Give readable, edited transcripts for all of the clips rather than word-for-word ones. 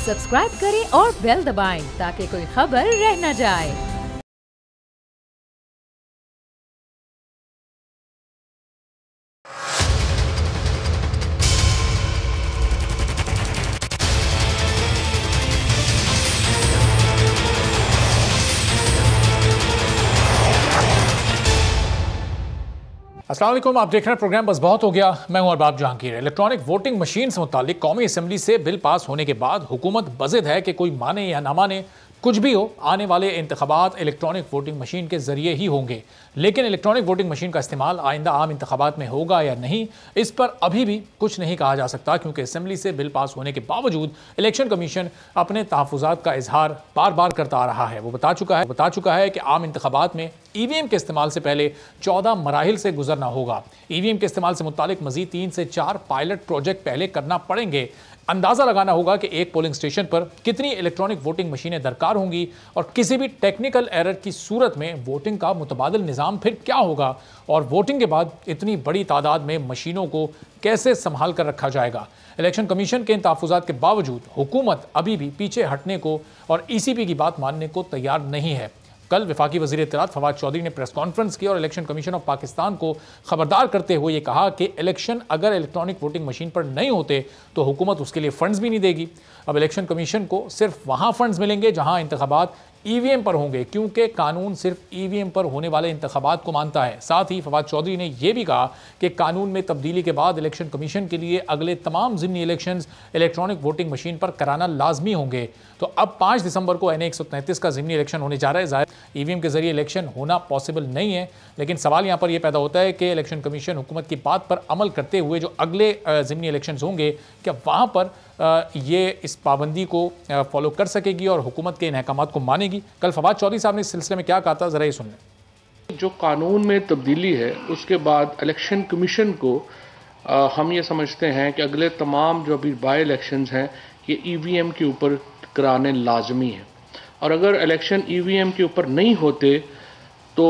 Subscribe करें और bell दबाएं ताकि कोई खबर रह न जाए। अस्सलाम वालेकुम, आप देख रहे हैं प्रोग्राम बस बहुत हो गया। मैं हूं Arbab Jahangir. Electronic voting machine से मुतालिक कौमी असम्बली से बिल पास होने के बाद हुकूमत बज़िद है कि कोई माने या ना माने, कुछ भी हो, आने वाले इंतखाबात इलेक्ट्रॉनिक वोटिंग मशीन के जरिए ही होंगे। लेकिन इलेक्ट्रॉनिक वोटिंग मशीन का इस्तेमाल आइंदा आम इंतखाबात में होगा या नहीं, इस पर अभी भी कुछ नहीं कहा जा सकता, क्योंकि असम्बली से बिल पास होने के बावजूद इलेक्शन कमीशन अपने तहफ़्फ़ुज़ात का इजहार बार बार करता आ रहा है। वो बता चुका है कि आम इंतखाबात में EVM के इस्तेमाल से पहले 14 मराहिल से गुजरना होगा। EVM के इस्तेमाल से मुतालिक मजीद 3 से 4 पायलट प्रोजेक्ट पहले करना पड़ेंगे। अंदाज़ा लगाना होगा कि एक पोलिंग स्टेशन पर कितनी इलेक्ट्रॉनिक वोटिंग मशीनें दरकार होंगी और किसी भी टेक्निकल एरर की सूरत में वोटिंग का मुतबादिल निज़ाम फिर क्या होगा, और वोटिंग के बाद इतनी बड़ी तादाद में मशीनों को कैसे संभाल कर रखा जाएगा। इलेक्शन कमीशन के इन तहफ़्फ़ुज़ात के बावजूद हुकूमत अभी भी पीछे हटने को और ECP की बात मानने को तैयार नहीं है। कल वफाकी वज़ीर इत्तलात फवाद चौधरी ने प्रेस कॉन्फ्रेंस की और इलेक्शन कमीशन ऑफ पाकिस्तान को खबरदार करते हुए ये कहा कि इलेक्शन अगर इलेक्ट्रॉनिक वोटिंग मशीन पर नहीं होते तो हुकूमत उसके लिए फ़ंड्स भी नहीं देगी। अब इलेक्शन कमीशन को सिर्फ वहाँ फ़ंड्स मिलेंगे जहाँ इंतखाबात EVM पर होंगे, क्योंकि कानून सिर्फ EVM पर होने वाले इंतखाबात को मानता है। साथ ही फवाद चौधरी ने यह भी कहा कि कानून में तब्दीली के बाद इलेक्शन कमीशन के लिए अगले तमाम ज़िमनी इलेक्शंस इलेक्ट्रॉनिक वोटिंग मशीन पर कराना लाजमी होंगे। तो अब 5 दिसंबर को NA 133 का ज़िमनी इलेक्शन होने जा रहा है। ज़ाहिर EVM के जरिए इलेक्शन होना पॉसिबल नहीं है, लेकिन सवाल यहाँ पर यह पैदा होता है कि इलेक्शन कमीशन हुकूमत की बात पर अमल करते हुए जो अगले ज़िमनी इलेक्शंस होंगे, क्या वहाँ पर ये इस पाबंदी को फॉलो कर सकेगी और हुकूमत के इन अहकामात को मानेगी। कल फवाद चौधरी साहब ने इस सिलसिले में क्या कहा था, ज़रा ये सुन लें। जो कानून में तब्दीली है उसके बाद इलेक्शन कमीशन को हम ये समझते हैं कि अगले तमाम जो अभी बाई इलेक्शंस हैं ये EVM के ऊपर कराने लाजमी है, और अगर इलेक्शन EVM के ऊपर नहीं होते तो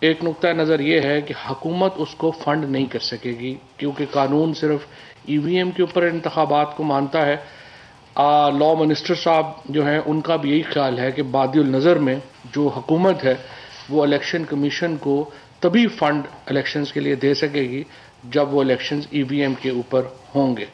एक नुक्ता नज़र ये है कि हुकूमत उसको फ़ंड नहीं कर सकेगी, क्योंकि कानून सिर्फ EVM के ऊपर इंतखाबात को मानता है। लॉ मिनिस्टर साहब जो हैं उनका भी यही ख्याल है कि बादिल नज़र में जो हुकूमत है वो इलेक्शन कमीशन को तभी फ़ंड इलेक्शंस के लिए दे सकेगी जब वो इलेक्शंस EVM के ऊपर होंगे।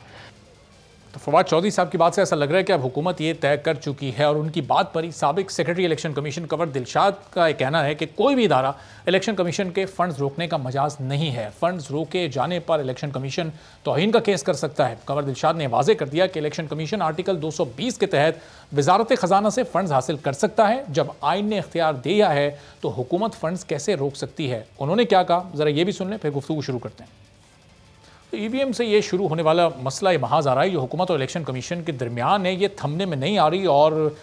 तो फवाद चौधरी साहब की बात से ऐसा लग रहा है कि अब हुकूमत ये तय कर चुकी है, और उनकी बात पर ही साबिक secretary election commission Kanwar Dilshad का एक कहना है कि कोई भी इदारा इलेक्शन कमीशन के फ़ंड्स रोकने का मजाज नहीं है। फ़ंड्स रोके जाने पर इलेक्शन कमीशन तौहीन का केस कर सकता है। कंवर दिलशाद ने वाज़ेह कर दिया कि इलेक्शन कमीशन आर्टिकल 220 के तहत वजारत ख़जाना से फ़ंड्स हासिल कर सकता है। जब आइन ने इख्तियार दिया है तो हुकूमत फ़ंड्स कैसे रोक सकती है। उन्होंने क्या कहा, ज़रा ये भी सुन लें, फिर गुफ्तगू शुरू करते हैं। EVM से ये शुरू होने वाला मसला ये महाज आ रहा है, जो हुकूमत और इलेक्शन कमीशन के दरमियान है, ये थमने में नहीं आ रही, और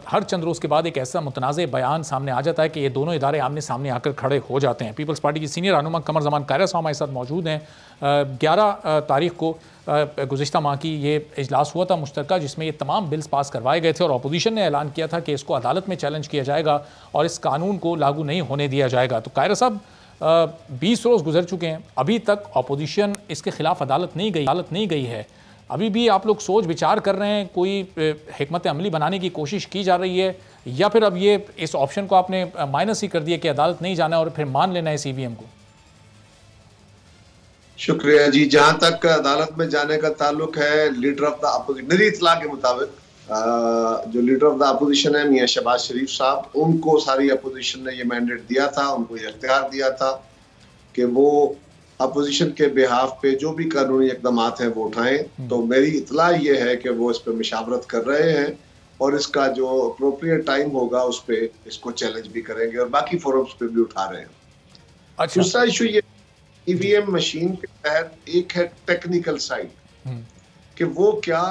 हर चंद रोज़ के बाद एक ऐसा मुतनाज़ बयान सामने आ जाता है कि ये दोनों इदारे आमने सामने आकर खड़े हो जाते हैं। पीपल्स पार्टी की सीनियर रहनुमा कमर ज़मान कायरा साहब हमारे साथ मौजूद हैं। 11 तारीख को गुज़िश्ता माह की ये इजलास हुआ था मुश्तरका, जिसमें ये तमाम बिल्स पास करवाए गए थे, और अपोजिशन ने ऐलान किया था कि इसको अदालत में चैलेंज किया जाएगा और इस कानून को लागू नहीं होने दिया जाएगा। तो कायरा साहब, 20 रोज़ गुजर चुके हैं, अभी तक अपोजिशन इसके खिलाफ अदालत नहीं गई है। अभी भी आप लोग सोच विचार कर रहे हैं, कोई हिकमत अमली बनाने की कोशिश की जा रही है, या फिर अब ये इस ऑप्शन को आपने माइनस ही कर दिया कि अदालत नहीं जाना और फिर मान लेना है इस EVM को? शुक्रिया जी। जहां तक अदालत में जाने का ताल्लुक है, लीडर ऑफ द अपोजिशन, मेरी इत्तला के मुताबिक जो लीडर ऑफ द अपोजिशन है मियां शहबाज शरीफ साहब, उनको सारी अपोजिशन ने ये मैंडेट दिया था, उनको ये इख्तियार दिया था कि वो अपोजिशन के बिहाफ पे जो भी कानूनी इकदाम हैं वो उठाएं। तो मेरी इत्तला ये है कि वो इस पर मशावरत कर रहे हैं, और इसका जो अप्रोप्रिएट टाइम होगा उस पर इसको चैलेंज भी करेंगे, और बाकी फोरम्स पे भी उठा रहे हैं। अच्छा। दूसरा इशू ये EVM मशीन के तहत एक है टेक्निकल साइड, कि वो क्या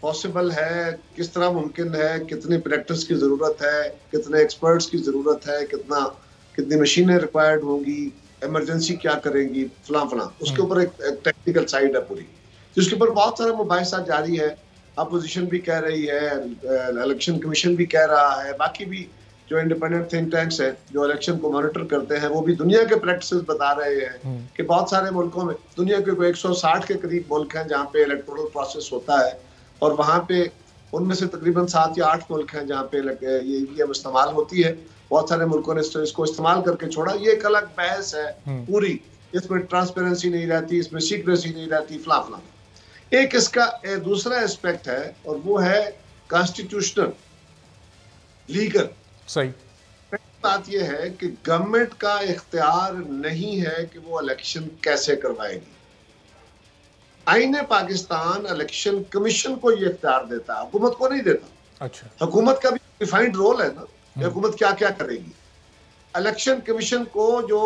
पॉसिबल है, किस तरह मुमकिन है, कितनी प्रैक्टिस की जरूरत है, कितने एक्सपर्ट्स की जरूरत है, कितनी मशीनें रिक्वायर्ड होंगी, इमरजेंसी क्या करेंगी, फलां उसके ऊपर एक टेक्निकल साइड है पूरी, जिसके ऊपर बहुत सारा मुबाहिसा जारी है। अपोजिशन भी कह रही है, इलेक्शन कमीशन भी कह रहा है, बाकी भी जो इंडिपेंडेंट थिंक टैंक्स हैं जो इलेक्शन को मॉनिटर करते हैं वो भी दुनिया के प्रैक्टिसेस बता रहे हैं कि बहुत सारे मुल्कों में, दुनिया के 160 के करीब मुल्क हैं जहाँ पे इलेक्टोरल प्रोसेस होता है, और वहाँ पे उनमें से तकरीबन 7 या 8 मुल्क हैं जहाँ पे ये ईवीएम इस्तेमाल होती है। बहुत सारे मुल्कों ने इसको इस्तेमाल करके छोड़ा। ये एक अलग बहस है पूरी, इसमें ट्रांसपेरेंसी नहीं रहती, इसमें सीक्रेसी नहीं रहती, फला फला। एक इसका दूसरा एस्पेक्ट है और वो है कॉन्स्टिट्यूशनल लीगल। सही बात यह है कि गवर्नमेंट का इख्तियार नहीं है कि वो इलेक्शन कैसे करवाएगी। आईने पाकिस्तान इलेक्शन कमीशन को ये इख्तियार देता है, हुकूमत को नहीं देता। अच्छा। हुकूमत का भी डिफाइंड रोल है ना, हुकूमत क्या क्या करेगी। इलेक्शन कमीशन को जो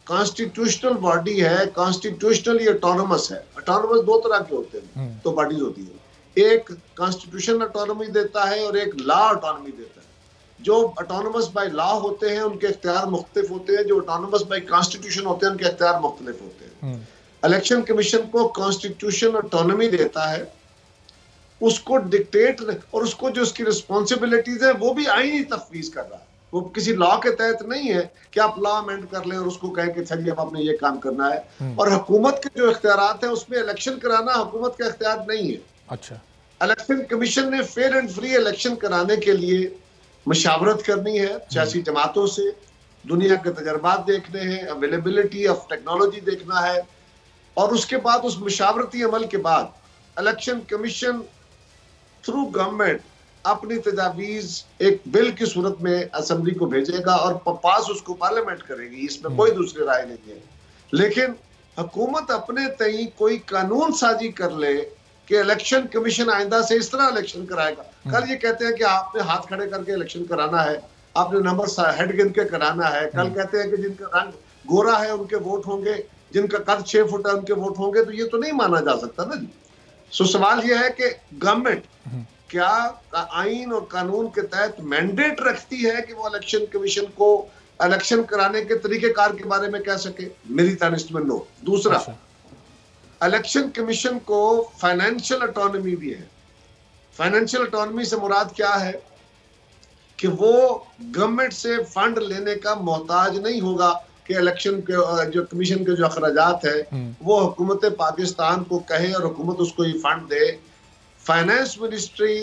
कॉन्स्टिट्यूशनल बॉडी है, कॉन्स्टिट्यूशनली ऑटोनोमस है। ऑटोनोमस दो तरह के होते हैं, तो बॉडीज होती है। एक कॉन्स्टिट्यूशन ऑटोनॉमी देता है और एक लॉ ऑटोनॉमी देता है। जो ऑटोनोमस बाय लॉ होते हैं उनके इख्तियार मुख्तलिफ होते हैं, जो ऑटोनोमस बाय कॉन्स्टिट्यूशन होते हैं उनके इख्तियार मुख्तलिफ होते हैं। इलेक्शन कमीशन को कॉन्स्टिट्यूशन ऑटोनॉमी देता है, उसको डिक्टेट और उसको जो उसकी रिस्पॉन्सिबिलिटीज है वो भी आईनी तफवीज कर रहा है। वो किसी लॉ के तहत नहीं है कि आप लॉ अमेंड कर लें और उसको कहें कि चलिए अब आपने ये काम करना है। और हुकूमत के जो इख्तियारात हैं उसमें इलेक्शन कराना हुकूमत का इख्तियार नहीं है। अच्छा। इलेक्शन कमीशन ने फेयर एंड फ्री इलेक्शन कराने के लिए मशावरत करनी है सियासी जमातों से, दुनिया के तजर्बात देखने हैं, अवेलेबिलिटी ऑफ टेक्नोलॉजी देखना है, और उसके बाद उस मशावरती अमल के बाद इलेक्शन कमीशन थ्रू गवर्नमेंट अपनी तजावीज एक बिल की सूरत में असेंबली को भेजेगा और पास उसको पार्लियामेंट करेगी। इसमें कोई दूसरी राय नहीं है। लेकिन हुकूमत अपने तई कोई कानून साजी कर ले कि इलेक्शन कमीशन आइंदा से इस तरह इलेक्शन कराएगा। कल ये कहते हैं कि आपने हाथ खड़े करके इलेक्शन कराना है, आपने नंबर हेड गिन के कराना है। कल कहते हैं कि जिनका रंग गोरा है उनके वोट होंगे, जिनका कद 6 फुट है उनके वोट होंगे। तो ये तो नहीं माना जा सकता ना जी। सो सवाल यह है कि गवर्नमेंट क्या आईन और कानून के तहत मैंडेट रखती है कि वो इलेक्शन कमीशन को इलेक्शन कराने के तरीकेकार के बारे में कह सके? मेरी दानिश में नो। दूसरा, इलेक्शन कमीशन को फाइनेंशियल ऑटोनॉमी भी है। फाइनेंशियल ऑटोनॉमी से मुराद क्या है कि वो गवर्नमेंट से फंड लेने का मोहताज नहीं होगा कि इलेक्शन के जो कमीशन के जो अखराजात है वो हुकूमत पाकिस्तान को कहे और हुकूमत उसको ये फंड दे। फाइनेंस मिनिस्ट्री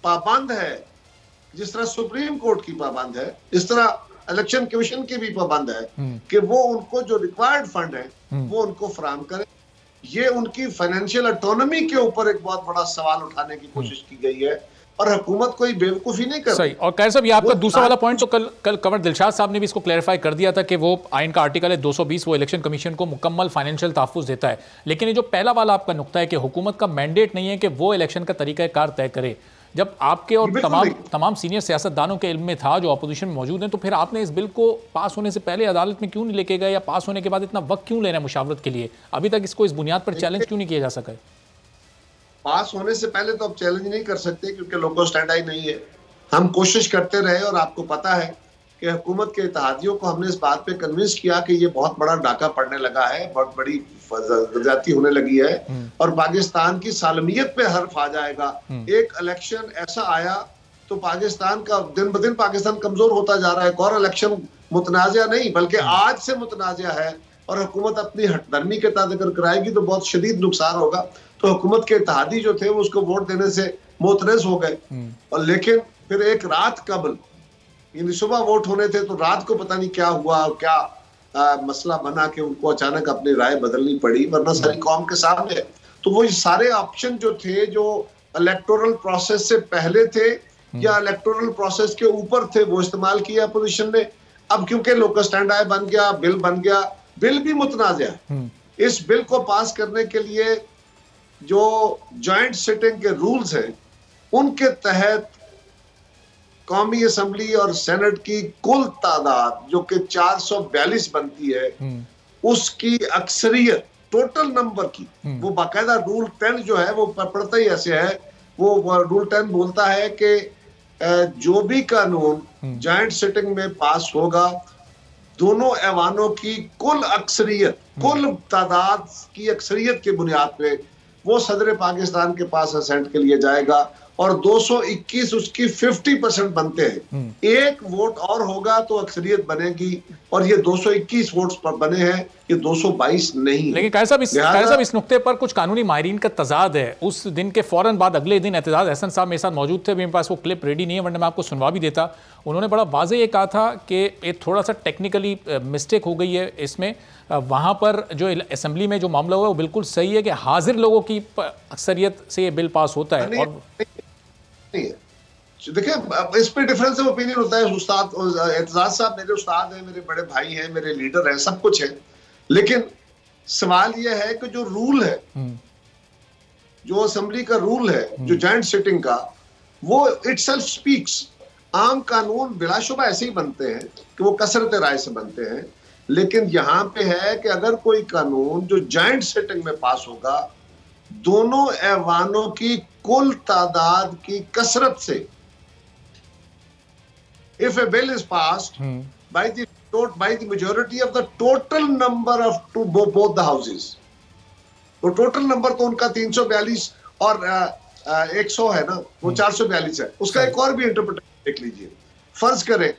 पाबंद है, जिस तरह सुप्रीम कोर्ट की पाबंद है, इस तरह इलेक्शन कमीशन की भी पाबंद है कि वो उनको जो रिक्वायर्ड फंड है वो उनको फराहम करे। ये उनकी फाइनेंशियल ऑटोनॉमी के ऊपर एक बहुत बड़ा सवाल उठाने की कोशिश की गई है और हुकूमत कोई बेवकूफी नहीं कर सही। और कैर साहब, ये आपका दूसरा वाला पॉइंट तो कल कंवर दिलशाद साहब ने भी इसको क्लैरिफाई कर दिया था कि वो आइन का आर्टिकल है 220, वो इलेक्शन कमीशन को मुकम्मल फाइनेंशियल तहफ़्फ़ुज़ देता है। लेकिन ये जो पहला वाला आपका नुक्ता है कि हुकूमत का मैंडेट नहीं है कि वो इलेक्शन का तरीक़ाकार तय करे, जब आपके और तमाम सीनियर सियासतदानों के इल्म में था जो अपोजिशन में मौजूद हैं, तो फिर आपने इस बिल को पास होने से पहले अदालत में क्यों नहीं लेके गए, या पास होने के बाद इतना वक्त क्यों ले रहे हैं मुशावरत के लिए? अभी तक इसको इस बुनियाद पर चैलेंज क्यों नहीं किया जा सका है? पास होने से पहले तो अब चैलेंज नहीं कर सकते क्योंकि लोगों स्टैंड आई नहीं है। हम कोशिश करते रहे और आपको पता है कि हुकूमत के इत्तेहादियों को हमने इस बात पे कन्विंस किया कि ये बहुत बड़ा डाका पड़ने लगा है, बहुत बड़ी ज्यादती होने लगी है और पाकिस्तान की सालमियत पे हर्फ आ जाएगा। एक इलेक्शन ऐसा आया तो पाकिस्तान का दिन ब दिन पाकिस्तान कमजोर होता जा रहा है। और इलेक्शन मुतनाज़ा नहीं बल्कि आज से मुतनाज़ा है और हुकूमत अपनी हटदर्मी के तहत अगर कराएगी तो बहुत शदीद नुकसान होगा। तो हुकूमत के इत्तेहादी जो थे वो उसको वोट देने से मोतरज़ हो गए। और लेकिन फिर एक रात कबल, यानी सुबह वोट होने थे तो रात को पता नहीं क्या हुआ और क्या मसला बना कि उनको अचानक अपनी राय बदलनी पड़ी, वरना सारी कौम के सामने। तो वो सारे ऑप्शन जो थे जो इलेक्टोरल प्रोसेस से पहले थे या इलेक्टोरल प्रोसेस के ऊपर थे वो इस्तेमाल किया अपोजिशन ने। अब क्योंकि लोकल स्टैंड आय बन गया, बिल बन गया, बिल भी मुतनाज़ा है। इस बिल को पास करने के लिए जो जॉइंट सिटिंग के रूल्स हैं उनके तहत कौमी असम्बली और सेनेट की कुल तादाद जो कि 442 बनती है, उसकी अक्सरियत टोटल नंबर की, वो बाकायदा रूल 10 जो है वो पढ़ता ही ऐसे है। वो रूल 10 बोलता है कि जो भी कानून जॉइंट सिटिंग में पास होगा, दोनों ऐवानों की कुल अक्सरियत, कुल तादाद की अक्सरियत की बुनियाद पे वो सदर पाकिस्तान के पास असेंट के लिए जाएगा और 221 उसकी 50% बनते हैं। एक वोट और होगा तो अक्सरियत बनेगी, और ये 221 वोट्स पर बने हैं, ये 222 नहीं। लेकिन कायर साहब इस नुक्ते पर कुछ कानूनी माहिरीन का तजाद है। उस दिन के फौरन बाद अगले दिन एतजाज अहसन साहब मेरे साथ मौजूद थे, मेरे पास वो क्लिप रेडी नहीं है वरना मैं आपको सुनवा भी देता। उन्होंने बड़ा वाज़ेह ये कहा था कि एक थोड़ा सा टेक्निकली मिस्टेक हो गई है इसमें, वहाँ पर जो असेंबली में जो मामला हुआ है वो बिल्कुल सही है कि हाजिर लोगों की अक्सरियत से ये बिल पास होता है। और नहीं है, देखिए इस पे डिफरेंस ऑफ ओपिनियन होता है। उस्ताद एतजाज साहब मेरे उस्ताद हैं, मेरे बड़े भाई हैं, मेरे लीडर हैं, सब कुछ है, लेकिन सवाल यह है कि जो रूल है, जो असेंबली का रूल है, जो जॉइंट सिटिंग का, वो इटसेल्फ स्पीक्स। आम कानून बिलाशुबा ऐसे ही बनते हैं कि वो कसरत राय से बनते हैं, लेकिन यहां पे है कि अगर कोई कानून जो जॉइंट सिटिंग में पास होगा, दोनों ऐवानों की कुल तादाद की कसरत से, if a bill is passed by the majority of the total number of both the houses, तो टोटल नंबर तो उनका 342 और 100 है ना, वो 442 है। उसका एक और भी इंटरप्रिटेशन देख लीजिए। फर्ज करें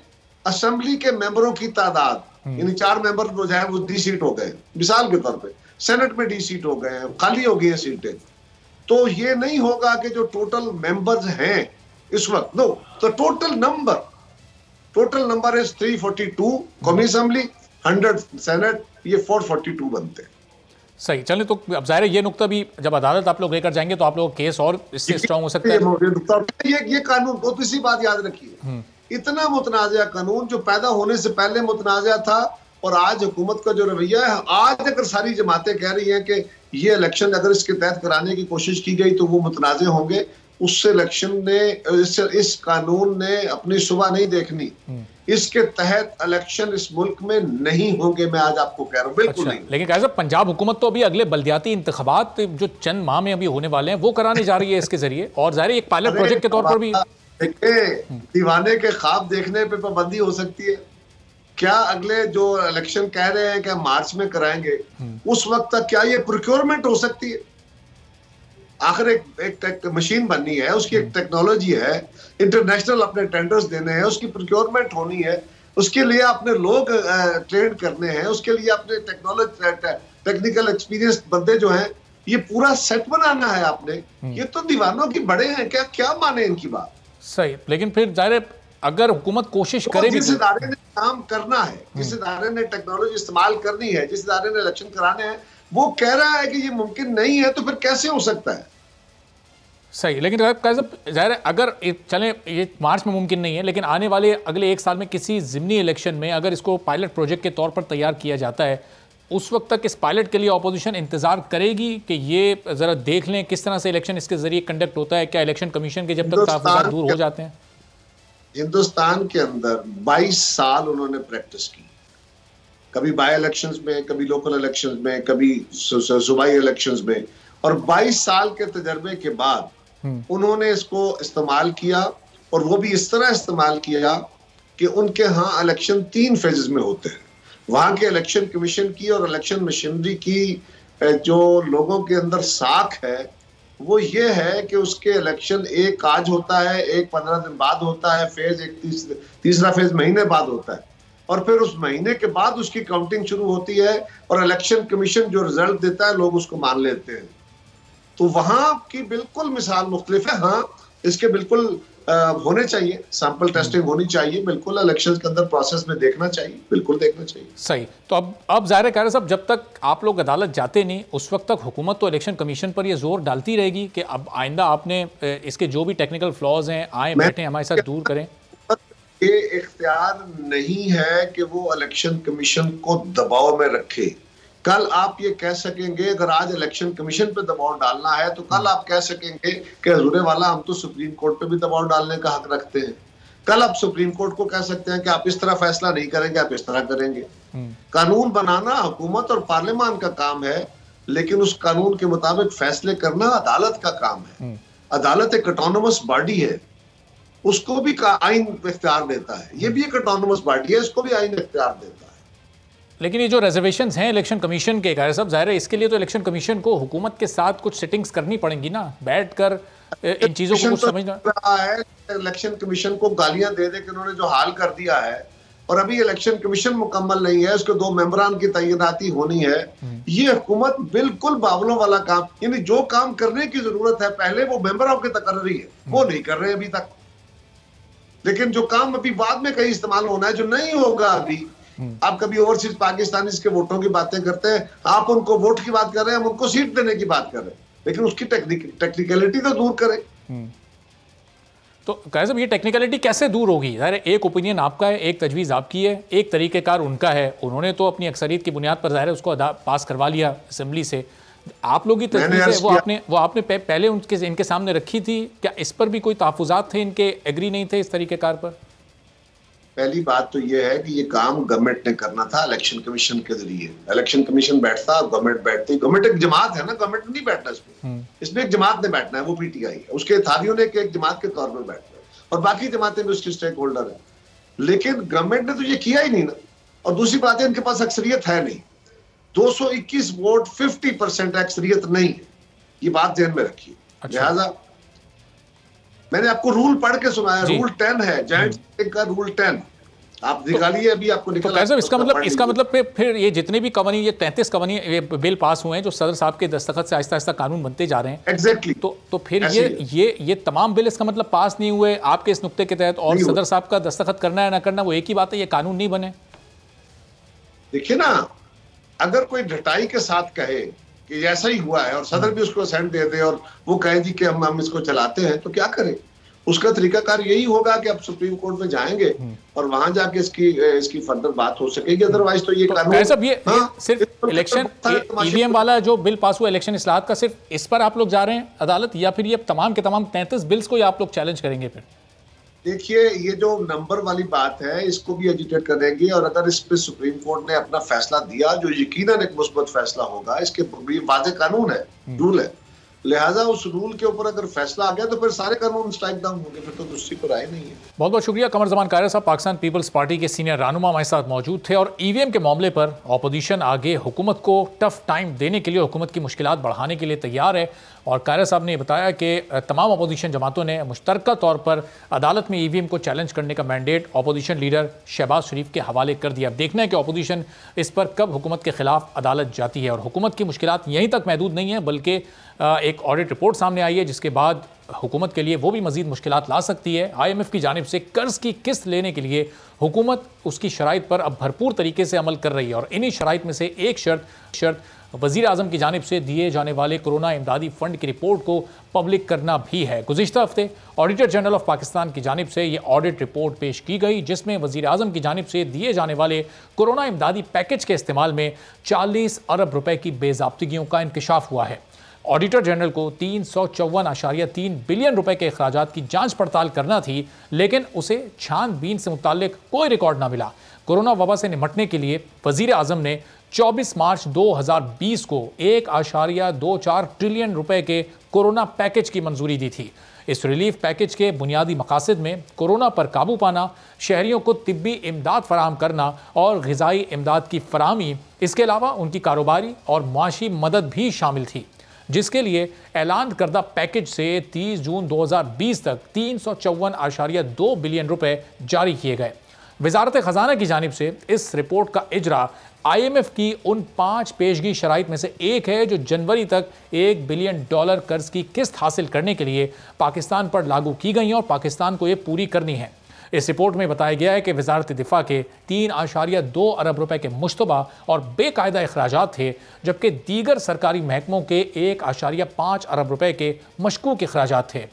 असेंबली के मेंबरों की तादाद, यानी 4 मेंबर जो है वो डी सीट हो गए, मिसाल के तौर पे सेनेट में डी सीट हो गए हैं, खाली हो गई है सीटें, तो ये नहीं होगा कि जो टोटल मेंबर्स हैं इस वक्त, नो, तो टोटल नंबर इज 342 कौमी असेंबली, 100 सेनेट, ये 442 बनते हैं। सही, चलें तो अब जाहिर है ये नुक्ता भी जब अदालत आप लोग लेकर जाएंगे तो आप लोगों का केस और इससे स्ट्रांग हो सकता है। ये कानून बहुत इसी बात याद रखिए, इतना मुतनाज़ा कानून जो पैदा होने से पहले मुतनाज़ा था, और आज हुकूमत का जो रवैया है, आज अगर सारी जमातें कह रही हैं कि ये इलेक्शन अगर इसके तहत कराने की कोशिश की गई तो वो मुतनाज़े होंगे, उससे इलेक्शन ने, इस कानून ने अपनी सुबह नहीं देखनी। इसके तहत इलेक्शन इस मुल्क में नहीं होंगे, मैं आज आपको कह रहा हूं, बिल्कुल नहीं। लेकिन कैसे पंजाब हुकूमत तो अभी अगले बल्दियाती इंतखाबात जो चंद माह में अभी होने वाले हैं वो कराने जा रही है इसके जरिए, और जाहिर एक पायलट प्रोजेक्ट के तौर पर भी। दीवाने के ख्वाब देखने पे पाबंदी हो सकती है क्या? अगले जो इलेक्शन कह रहे हैं कि मार्च में कराएंगे, उस वक्त तक क्या ये प्रोक्योरमेंट हो सकती है? आखिर एक मशीन बननी है, उसकी एक टेक्नोलॉजी है, इंटरनेशनल अपने टेंडर्स देने हैं, उसकी प्रोक्योरमेंट होनी है, उसके लिए अपने लोग ट्रेन करने हैं, उसके लिए अपने टेक्निकल एक्सपीरियंस बंदे जो हैं, ये पूरा सेट बनाना है आपने। ये तो दीवानों की बड़े हैं, क्या माने इनकी बात? सही, लेकिन फिर जाहिर अगर हुकूमत कोशिश करे, जिस इदारे ने काम करना है, जिस इदारे ने टेक्नोलॉजी इस्तेमाल करनी है, जिस इदारे ने इलेक्शन कराने हैं, वो कह रहा है कि ये मुमकिन नहीं है, तो फिर कैसे हो सकता है? सही, लेकिन जाहिर है अगर चलें ये मार्च में मुमकिन नहीं है, लेकिन आने वाले अगले 1 साल में किसी ज़िमनी इलेक्शन में अगर इसको पायलट प्रोजेक्ट के तौर पर तैयार किया जाता है, उस वक्त तक इस पायलट के लिए अपोजिशन इंतजार करेगी कि ये ज़रा देख लें किस तरह से इलेक्शन इसके जरिए कंडक्ट होता है? क्या इलेक्शन कमीशन के जब तक तहफ़्फ़ुज़ात दूर हो जाते हैं? हिंदुस्तान के अंदर 22 साल उन्होंने प्रैक्टिस की, कभी बाई इलेक्शंस में, कभी लोकल इलेक्शंस में, कभी सूबाई इलेक्शंस में, और 22 साल के तजर्बे के बाद उन्होंने इसको इस्तेमाल किया, और वो भी इस तरह इस्तेमाल किया कि उनके यहाँ इलेक्शन 3 फेजेस में होते हैं। वहां के इलेक्शन कमीशन की और इलेक्शन मशीनरी की जो लोगों के अंदर साख है, वो ये है कि उसके इलेक्शन एक आज होता है, एक 15 दिन बाद होता है, फेज एक तीसरा फेज महीने बाद होता है, और फिर उस महीने के बाद उसकी काउंटिंग शुरू होती है, और इलेक्शन कमीशन जो रिजल्ट देता है लोग उसको मान लेते हैं। तो वहां की बिल्कुल मिसाल मुख्तलिफ है। हाँ, इसके बिल्कुल होने चाहिए, सैंपल टेस्टिंग होनी चाहिए, बिल्कुल इलेक्शन के अंदर प्रोसेस में देखना चाहिए, बिल्कुल देखना चाहिए। सही, तो अब जाहिर है कह रहे साहब, जब तक आप लोग अदालत जाते नहीं उस वक्त तक हुकूमत तो इलेक्शन कमीशन पर ये जोर डालती रहेगी कि अब आइंदा आपने इसके जो भी टेक्निकल फ्लॉज हैं आए बैठे हमारे साथ दूर करें। ये इख्तियार नहीं है कि वो इलेक्शन कमीशन को दबाव में रखे। कल आप ये कह सकेंगे, अगर आज इलेक्शन कमीशन पे दबाव डालना है तो कल आप कह सकेंगे कि हजूरे वाला हम तो सुप्रीम कोर्ट पे भी दबाव डालने का हक रखते हैं। कल आप सुप्रीम कोर्ट को कह सकते हैं कि आप इस तरह फैसला नहीं करेंगे, आप इस तरह करेंगे। कानून बनाना हुकूमत और पार्लियामान का काम है, लेकिन उस कानून के मुताबिक फैसले करना अदालत का काम है। अदालत एक ऑटोनोमस बॉडी है, उसको भी आइन इख्तियार देता है, ये भी एक ऑटोनोमस बॉडी है, इसको भी आइन इख्तियार देता है। लेकिन ये जो रिजर्वेशंस हैं इलेक्शन कमीशन के, साहब जाहिर है इसके लिए तो इलेक्शन कमीशन को हुकूमत के साथ कुछ सेटिंग्स करनी पड़ेंगी ना, बैठकर इन चीजों को कुछ समझना रहा है। इलेक्शन कमीशन को गालियां दे दे कि उन्होंने जो हाल कर दिया है, और अभी इलेक्शन कमीशन मुकम्मल नहीं है, उसके 2 मेंबरान की तैनाती होनी है। ये हुकूमत बिल्कुल बावलों वाला काम, यानी जो काम करने की जरूरत है पहले वो मेंबरों की तकर्री है, वो नहीं कर रहे अभी तक। लेकिन जो काम अभी बाद में कहीं इस्तेमाल होना है, जो नहीं होगा अभी, आप कभी ओवरसीज पाकिस्तानी के वोटों की बातें करते हैं, आप उनको वोट की बात कर रहे हैं, हम उनको सीट देने की बात कर रहे हैं, लेकिन उसकी टेक्निकलिटी तो दूर करें। तो कह साहब, ये टेक्निकलिटी कैसे दूर होगी? ज़ाहिर एक ओपिनियन आपका है, एक तजवीज़ आपकी है, एक तरीक़ेकार उनका है। उन्होंने तो अपनी अक्सरियत की बुनियाद पर ज़ाहिर उसको पास करवा लिया असेंबली से। आप लोग की तजवीज़ है वो आपने पहले इनके सामने रखी थी क्या? इस पर भी कोई तहफ़्फ़ुज़ात थे इनके, एग्री नहीं थे इस तरीक़ेकार पर? पहली बात तो यह है कि ये काम गवर्नमेंट ने करना था इलेक्शन कमीशन के जरिए। इलेक्शन कमीशन बैठता, गवर्नमेंट बैठती। गवर्नमेंट एक जमात है ना, गवर्नमेंट नहीं बैठना इसमें एक जमात ने बैठना है, वो पीटीआई है, उसके थारियों ने एक जमात के तौर पर बैठना है, और बाकी जमातें भी उसकी स्टेक होल्डर है। लेकिन गवर्नमेंट ने तो ये किया ही नहीं ना। और दूसरी बात है, इनके पास अक्सरियत है नहीं। 221 वोट 50% अक्सरियत नहीं है, ये बात ध्यान में रखिए। लिहाजा मैंने आपको रूल पढ़ के सुनाया, रूल 10 है, जॉइंट का रूल 10 आप निकालिए, अभी आपको निकल। तो इसका मतलब फिर ये जितने भी कवानीन, ये 33 कवानीन ये बिल पास हुए हैं जो सदर साहब के दस्तखत से आहिस्ता आहिस्ता कानून बनते जा रहे हैं। एग्जैक्टली। तो फिर ये तमाम बिल इसका मतलब पास नहीं हुए आपके इस नुक्ते के तहत, और सदर साहब का दस्तखत करना है ना करना वो एक ही बात है, ये कानून नहीं बने। देखिए ना, अगर कोई ढटाई के साथ कहे कि ऐसा ही हुआ है और सदर भी उसको असेंट दे दे और वो कहे जी कि हम इसको चलाते हैं, तो क्या करें? उसका तरीकाकार यही होगा कि आप सुप्रीम कोर्ट में जाएंगे और वहां जाके इसकी फर्दर बात हो सकेगी। अदरवाइज तो ये कानून सिर्फ इलेक्शन ईवीएम वाला जो बिल पास हुआ इलेक्शन इस्लाहत का, सिर्फ इस पर आप लोग जा रहे हैं अदालत, या फिर ये तमाम के तमाम 33 बिल्स को आप लोग चैलेंज करेंगे? फिर देखिए, ये जो नंबर वाली बात है इसको भी एजिटेट करेंगे, और अगर इस पे सुप्रीम कोर्ट ने अपना फैसला दिया जो यकीनन एक मुस्बत फैसला होगा, इसके वाज़ेह कानून है, रूल है, लिहाजा उस रूल के ऊपर अगर फैसला आ गया तो फिर सारे कानून स्ट्राइक डाउन होंगे, फिर तो दूसरी पर आए नहीं है। बहुत बहुत शुक्रिया कमर जमान कायरा साहब, पाकिस्तान पीपल्स पार्टी के सीनियर रहनुमा हमारे साथ मौजूद थे। और ईवीएम के मामले पर अपोजिशन आगे हुकूमत को टफ टाइम देने के लिए, हुकूमत की मुश्किलात बढ़ाने के लिए तैयार है। और कायरा साहब ने बताया कि तमाम अपोजिशन जमातों ने मुश्तरका तौर पर अदालत में ईवीएम को चैलेंज करने का मैंडेट अपोजिशन लीडर शहबाज शरीफ के हवाले कर दिया। अब देखना है कि अपोजिशन इस पर कब हुकूमत के खिलाफ अदालत जाती है। और हुकूमत की मुश्किलात यहीं तक महदूद नहीं है, बल्कि एक ऑडिट रिपोर्ट सामने आई है जिसके बाद हुकूमत के लिए वो भी मजीद मुश्किलात ला सकती है। IMF की जानिब से कर्ज की किस्त लेने के लिए हुकूमत उसकी शराइत पर अब भरपूर तरीके से अमल कर रही है, और इन्हीं शराइत में से एक शर्त वज़ीर आज़म की जानिब से दिए जाने वाले कोरोना इमदादी फ़ंड की रिपोर्ट को पब्लिक करना भी है। गुज़िश्ता हफ्ते ऑडिटर जनरल ऑफ पाकिस्तान की जानिब से ये ऑडिट रिपोर्ट पेश की गई, जिसमें वज़ीर आज़म की जानिब से दिए जाने वाले कोरोना इमदादी पैकेज के इस्तेमाल में 40 अरब रुपए की बेज़ाब्तिगियों का इंकशाफ हुआ है। ऑडिटर जनरल को 354.3 बिलियन रुपए के अखराजात की जांच पड़ताल करना थी, लेकिन उसे छानबीन से मुताल्लिक कोई रिकॉर्ड ना मिला। कोरोना वबा से निपटने के लिए वज़ीर आज़म ने 24 मार्च 2020 को 1.24 ट्रिलियन रुपए के कोरोना पैकेज की मंजूरी दी थी। इस रिलीफ पैकेज के बुनियादी मकासद में कोरोना पर काबू पाना, शहरियों को तिब्बी इमदाद फराहम करना और ग़िज़ाई इमदाद की फराहमी, इसके अलावा उनकी कारोबारी और मुआशी मदद भी शामिल थी, जिसके लिए ऐलान करदा पैकेज से 30 जून 2020 तक 354.2 बिलियन रुपए जारी किए गए। वजारत ख़जाना की जानिब से इस रिपोर्ट का इजरा IMF की उन 5 पेशगी शराइत में से एक है जो जनवरी तक $1 बिलियन कर्ज की किस्त हासिल करने के लिए पाकिस्तान पर लागू की गई हैं और पाकिस्तान को ये पूरी करनी है। इस रिपोर्ट में बताया गया है कि वजारत दिफा के 3.2 अरब रुपए के मुश्तबा और बेकायदा अखराजात थे, जबकि दीगर सरकारी महकमों के 1.5 अरब रुपए के मशकूक अखराजात थे।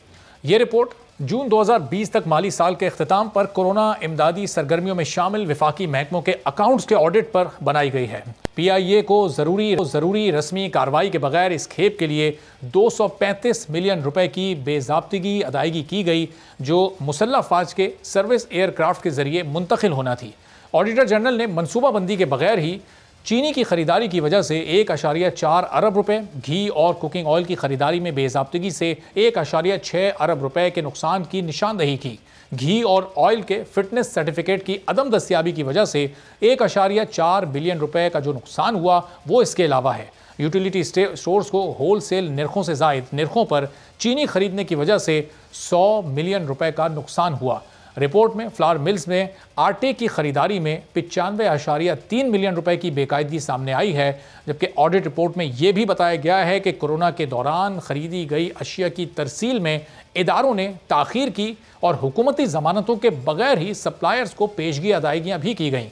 ये रिपोर्ट जून 2020 तक माली साल के अख्ताम पर कोरोना इमदादी सरगर्मियों में शामिल विफाकी महकमों के अकाउंट्स के ऑडिट पर बनाई गई है। PIA को ज़रूरी रस्मी कार्रवाई के बगैर इस खेप के लिए 235 मिलियन रुपए की बेज़ाब्तिगी अदायगी की गई, जो मुसल्लह फ़ौज के सर्विस एयरक्राफ्ट के जरिए मुंतकिल होना थी। ऑडिटर जनरल ने मनसूबाबंदी के बगैर ही चीनी की खरीदारी की वजह से 1.4 अरब रुपए, घी और कुकिंग ऑयल की खरीदारी में बेज़ाब्तिगी से 1.6 अरब रुपए के नुकसान की निशानदही की। घी और ऑयल के फिटनेस सर्टिफिकेट की अदम दस्तियाबी की वजह से 1.4 बिलियन रुपए का जो नुकसान हुआ वो इसके अलावा है। यूटिलिटी स्टोर्स को होलसेल निर्खों से ज़ायद निर्खों पर चीनी खरीदने की वजह से 100 मिलियन रुपए का नुकसान हुआ। रिपोर्ट में फ्लावर मिल्स में आटे की खरीदारी में 95.3 मिलियन रुपए की बेकायदगी सामने आई है, जबकि ऑडिट रिपोर्ट में यह भी बताया गया है कि कोरोना के दौरान खरीदी गई अशिया की तरसील में इदारों ने ताखीर की और हुकूमती जमानतों के बगैर ही सप्लायर्स को पेशगी अदायगियां भी की गईं।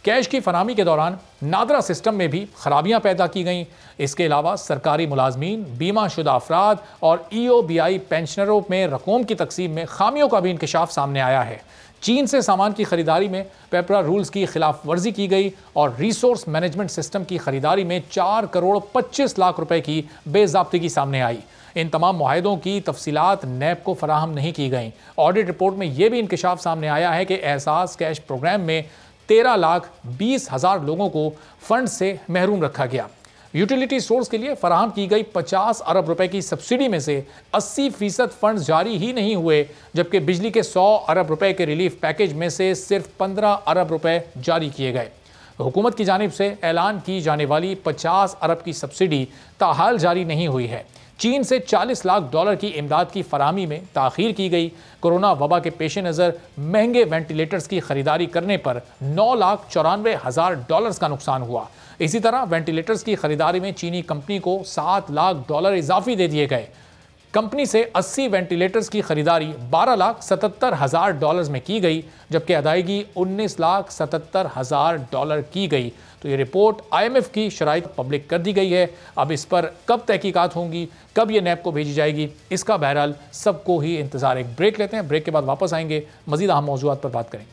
कैश की फराहमी के दौरान नादरा सिस्टम में भी खराबियां पैदा की गईं। इसके अलावा सरकारी मुलाजमीन, बीमा शुदा अफराद और EOBI पेंशनरों में रकूम की तकसीम में खामियों का भी इंकशाफ सामने आया है। चीन से सामान की खरीदारी में पेपरा रूल्स की खिलाफ वर्जी की गई और रिसोर्स मैनेजमेंट सिस्टम की खरीदारी में 4 करोड़ 25 लाख रुपए की बेज़ाब्तगी सामने आई। इन तमाम मुआहदों की तफसीलात नैब को फराहम नहीं की गईं। ऑडिट रिपोर्ट में यह भी इंकशाफ सामने आया है कि एहसास कैश प्रोग्राम में 13,20,000 लोगों को फंड से महरूम रखा गया। यूटिलिटी स्टोर्स के लिए फराहम की गई 50 अरब रुपए की सब्सिडी में से 80% फंड जारी ही नहीं हुए, जबकि बिजली के 100 अरब रुपए के रिलीफ पैकेज में से सिर्फ 15 अरब रुपए जारी किए गए। हुकूमत की जानिब से ऐलान की जाने वाली 50 अरब की सब्सिडी ताहाल जारी नहीं हुई है। चीन से 40 लाख डॉलर की इमदाद की फराहमी में ताखीर की गई। कोरोना वबा के पेश नज़र महंगे वेंटिलेटर्स की खरीदारी करने पर 9,94,000 डॉलर्स का नुकसान हुआ। इसी तरह वेंटिलेटर्स की खरीदारी में चीनी कंपनी को 7 लाख डॉलर इजाफी दे दिए गए। कंपनी से 80 वेंटिलेटर्स की खरीदारी 12,77,000 डॉलर्स में की गई, जबकि अदायगी 19,77,000 डॉलर की गई। तो ये रिपोर्ट IMF की शराइत पब्लिक कर दी गई है। अब इस पर कब तहकीकात होंगी, कब ये नैब को भेजी जाएगी, इसका बहरहाल सबको ही इंतजार। एक ब्रेक लेते हैं, ब्रेक के बाद वापस आएंगे, मजीद अहम मौज़ूआत पर बात करेंगे।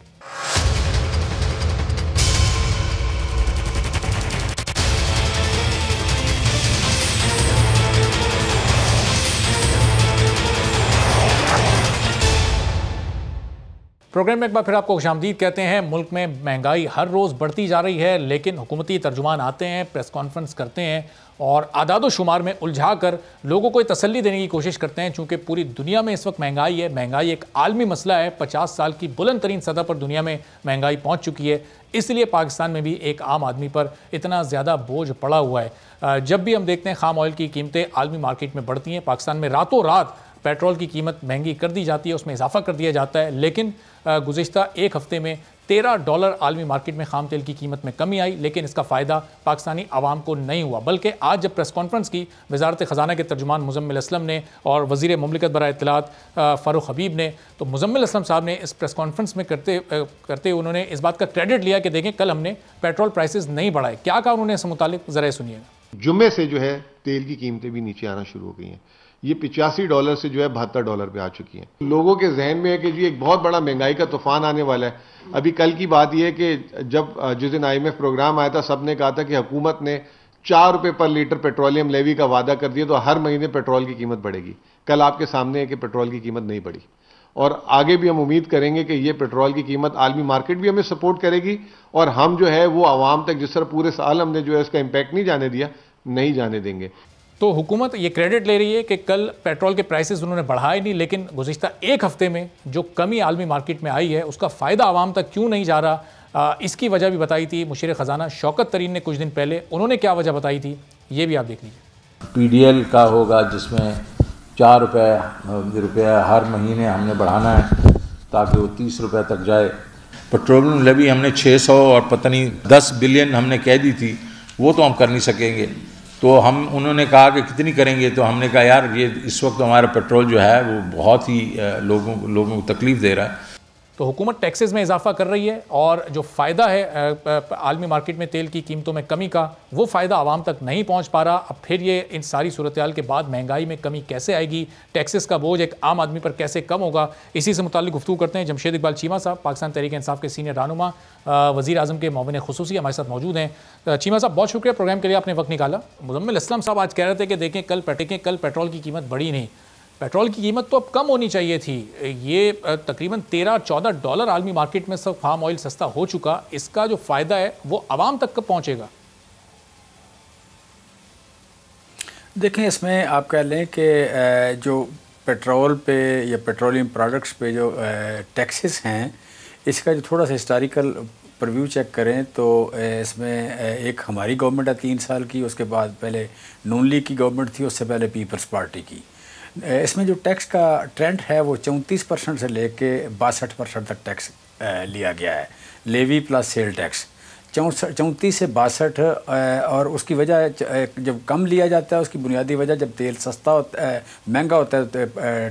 प्रोग्राम में एक बार फिर आपको खुशामदीद कहते हैं। मुल्क में महंगाई हर रोज़ बढ़ती जा रही है, लेकिन हुकूमती तर्जुमान आते हैं, प्रेस कॉन्फ्रेंस करते हैं और आदाद व शुमार में उलझा कर लोगों को तसल्ली देने की कोशिश करते हैं। चूँकि पूरी दुनिया में इस वक्त महंगाई है, महंगाई एक आलमी मसला है। 50 साल की बुलंद तरीन सतह पर दुनिया में महंगाई पहुँच चुकी है, इसलिए पाकिस्तान में भी एक आम आदमी पर इतना ज़्यादा बोझ पड़ा हुआ है। जब भी हम देखते हैं खाम ऑयल की कीमतें आलमी मार्केट में बढ़ती हैं, पाकिस्तान में रातों रात पेट्रोल की कीमत महंगी कर दी जाती है, उसमें इजाफा कर दिया जाता है। लेकिन गुज़िश्ता एक हफ़्ते में $13 आलमी मार्केट में खाम तेल की कीमत में कमी आई, लेकिन इसका फ़ायदा पाकिस्तानी आवाम को नहीं हुआ। बल्कि आज जब प्रेस कॉन्फ्रेंस की वज़ारत ख़जाना के तर्जुमान मुज़म्मिल असलम ने और वज़ीर मुमलिकत बराए इत्तलात फ़ारूक हबीब ने, तो मुज़म्मिल असलम साहब ने इस प्रेस कॉन्फ्रेंस में करते उन्होंने इस बात का क्रेडिट लिया कि देखें कल हमने पेट्रोल प्राइसेस नहीं बढ़ाए। क्या कहा उन्होंने इस मुतालिक, ज़रा सुनिएगा। जुम्मे से जो है तेल की कीमतें भी नीचे आना शुरू हो गई हैं। ये $85 से जो है $72 पे आ चुकी हैं। लोगों के जहन में है कि जी एक बहुत बड़ा महंगाई का तूफान आने वाला है। अभी कल की बात यह है कि जब जिस दिन IMF प्रोग्राम आया था, सबने कहा था कि हुकूमत ने 4 रुपए पर लीटर पेट्रोलियम लेवी का वादा कर दिया, तो हर महीने पेट्रोल की कीमत बढ़ेगी। कल आपके सामने है कि पेट्रोल की कीमत नहीं बढ़ी और आगे भी हम उम्मीद करेंगे कि ये पेट्रोल की कीमत आलमी मार्केट भी हमें सपोर्ट करेगी और हम जो है वो आवाम तक जिस तरह पूरे साल हमने जो है इसका इम्पैक्ट नहीं जाने दिया, नहीं जाने देंगे। तो हुकूमत ये क्रेडिट ले रही है कि कल पेट्रोल के प्राइसेस उन्होंने बढ़ाए नहीं, लेकिन गुज़िश्ता एक हफ्ते में जो कमी आलमी मार्केट में आई है उसका फ़ायदा आवाम तक क्यों नहीं जा रहा, इसकी वजह भी बताई थी मुशीर ख़जाना शौकत तरीन ने कुछ दिन पहले। उन्होंने क्या वजह बताई थी, ये भी आप देख लीजिए। PDL का होगा जिसमें 4 रुपये हर महीने हमने बढ़ाना है ताकि वो 30 रुपये तक जाए। पेट्रोलियम लेवी हमने 600 और पता नहीं 10 बिलियन हमने कह दी थी, वो तो हम कर नहीं सकेंगे। तो उन्होंने कहा कि कितनी करेंगे, तो हमने कहा यार ये इस वक्त हमारा पेट्रोल जो है वो बहुत ही लोगों को तकलीफ़ दे रहा है। तो हुकूमत टैक्सेस में इजाफा कर रही है और जो फ़ायदा है आलमी मार्केट में तेल की कीमतों में कमी का, वो फ़ायदा आवाम तक नहीं पहुंच पा रहा। अब फिर ये इन सारी सूरत हाल के बाद महंगाई में कमी कैसे आएगी, टैक्सेस का बोझ एक आम आदमी पर कैसे कम होगा, इसी से मुताल्लिक गुफ्तगू करते हैं जमशेद इकबाल चीमा साहब, पाकिस्तान तहरीक इंसाफ के सीनियर रहनुमा, वज़ीर आज़म के मुआविन खुसूसी हमारे साथ मौजूद हैं। चीमा साहब बहुत शुक्रिया प्रोग्राम के लिए, आपने वक्त निकाला। मुज़म्मिल असलम साहब आज कह रहे थे कि देखें कल पेट्रोल की कीमत बढ़ी नहीं, पेट्रोल की कीमत तो अब कम होनी चाहिए थी। ये तकरीबन $13-14 आलमी मार्केट में सब फार्म ऑयल सस्ता हो चुका, इसका जो फ़ायदा है वो आवाम तक कब पहुँचेगा? देखें, इसमें आप कह लें कि जो पेट्रोल पे या पेट्रोलियम प्रोडक्ट्स पे जो टैक्सेस हैं, इसका जो थोड़ा सा हिस्टोरिकल प्रीव्यू चेक करें तो इसमें एक हमारी गवर्नमेंट है 3 साल की, उसके बाद पहले नून लीग की गवर्नमेंट थी, उससे पहले पीपल्स पार्टी की। इसमें जो टैक्स का ट्रेंड है वो 34% से लेके 62% तक टैक्स लिया गया है, लेवी प्लस सेल टैक्स 34 से 62। और उसकी वजह जब कम लिया जाता है, उसकी बुनियादी वजह जब तेल सस्ता होता है, महंगा होता है तो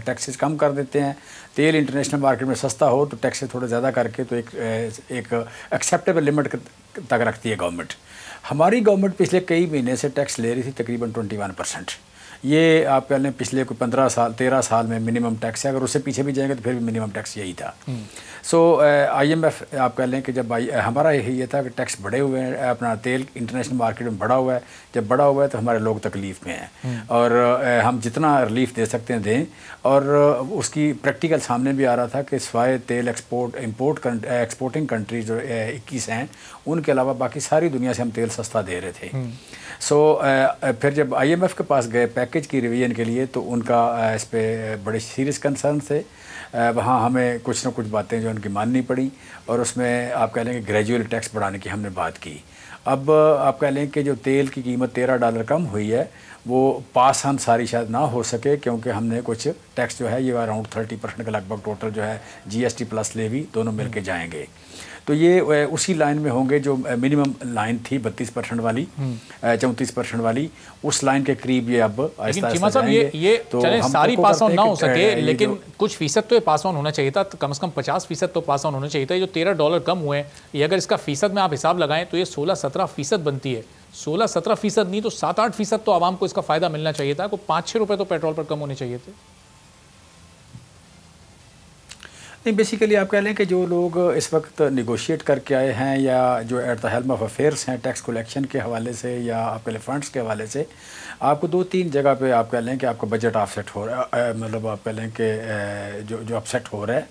टैक्सेस कम कर देते हैं। तेल इंटरनेशनल मार्केट में सस्ता हो तो टैक्सेस थोड़ा ज़्यादा करके तो एक एक्सेप्टेबल लिमिट तक रखती है गवर्नमेंट। हमारी गवर्नमेंट पिछले कई महीने से टैक्स ले रही थी तकरीबन 21%। ये आप कह लें पिछले कोई 13 साल में मिनिमम टैक्स है, अगर उससे पीछे भी जाएंगे तो फिर भी मिनिमम टैक्स यही था। सो IMF आप कह लें कि जब हमारा ये था कि टैक्स बढ़े हुए हैं, अपना तेल इंटरनेशनल मार्केट में बढ़ा हुआ है, जब बढ़ा हुआ है तो हमारे लोग तकलीफ़ में हैं और हम जितना रिलीफ दे सकते हैं दें। और उसकी प्रैक्टिकल सामने भी आ रहा था कि सिवाय तेल एक्सपोर्टिंग कंट्रीज जो 21 हैं उनके अलावा बाकी सारी दुनिया से हम तेल सस्ता दे रहे थे। सो फिर जब IMF के पास गए पैकेज की रिवीजन के लिए तो उनका इस पर बड़े सीरियस कंसर्न थे। वहाँ हमें कुछ ना कुछ बातें जो उनकी माननी पड़ी और उसमें आप कह लें कि ग्रेजुअल टैक्स बढ़ाने की हमने बात की। अब आप कह लें कि जो तेल की कीमत $13 कम हुई है वो पास हम सारी शायद ना हो सके, क्योंकि हमने कुछ टैक्स जो है ये अराउंड 30% के लगभग टोटल जो है GST प्लस लेवी दोनों मिल के जाएंगे। तो ये उसी लाइन में होंगे जो मिनिमम लाइन थी 32% वाली 34% वाली, उस लाइन के करीब ये अब चीमा साहब ये तो चले सारी पास ऑन ना हो सके लेकिन कुछ फीसद तो ये पास ऑन होना चाहिए था, तो कम से कम 50% तो पास ऑन होना चाहिए था। ये जो $13 कम हुए हैं ये अगर इसका फीसद में आप हिसाब लगाएं तो ये 16-17% बनती है। 16-17% नहीं तो 7-8% तो आवाम को इसका फायदा मिलना चाहिए था। कोई 5-6 रुपए तो पेट्रोल पर कम होने चाहिए थे। नहीं, बेसिकली आप कह लें कि जो लोग इस वक्त निगोशिएट करके आए हैं या जो at the helm of affairs हैं टैक्स कलेक्शन के हवाले से या आपके लिए फंड्स के हवाले से, आपको 2-3 जगह पे आप कह लें कि आपका बजट ऑफसेट हो रहा है, मतलब आप कह लें कि जो अपसेट हो रहा है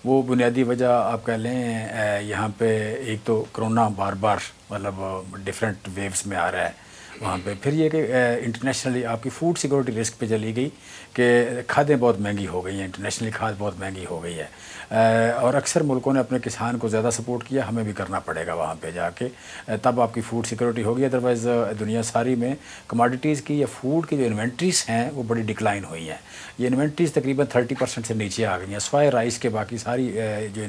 वो बुनियादी वजह आप कह लें यहाँ पे एक तो कोरोना बार बार मतलब डिफरेंट वेव्स में आ रहा है वहाँ पे, फिर ये कि इंटरनेशनली आपकी फूड सिक्योरिटी रिस्क पे चली गई कि खादें बहुत महंगी हो गई हैं, इंटरनेशनली खाद बहुत महंगी हो गई है और अक्सर मुल्कों ने अपने किसान को ज़्यादा सपोर्ट किया, हमें भी करना पड़ेगा वहाँ पे जाके, तब आपकी फूड सिक्योरिटी होगी। अदरवाइज़ दुनिया सारी में कमोडिटीज़ की या फूड की जो इन्वेंट्रीज़ हैं वो बड़ी डिक्लाइन हुई हैं। ये इन्वेंट्रीज़ तकरीबन 30% से नीचे आ गई हैं, सिवाय राइस के बाकी सारी जो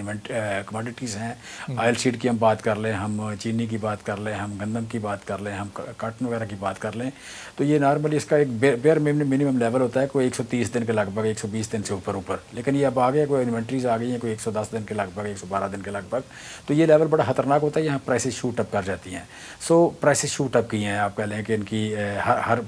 कमोडिटीज़ हैं, ऑयल सीड की हम बात कर लें, हम चीनी की बात कर लें, हम गंदम की बात कर लें, हम कॉटन वगैरह की बात कर लें, तो ये नॉर्मली इसका एक बेयर मिनिमम लेवल होता है कोई 130 दिन के लगभग, 120 दिन से ऊपर। लेकिन ये अब आ गया कोई इन्वेंट्रीज़ आ गई हैं कोई 110 दिन के लगभग, 112 दिन के लगभग, तो ये लेवल बड़ा ख़तरनाक होता है, यहाँ प्राइसेस शूट अप कर जाती हैं। सो प्राइसेस शूट अप की हैं आप कह लें कि इनकी हर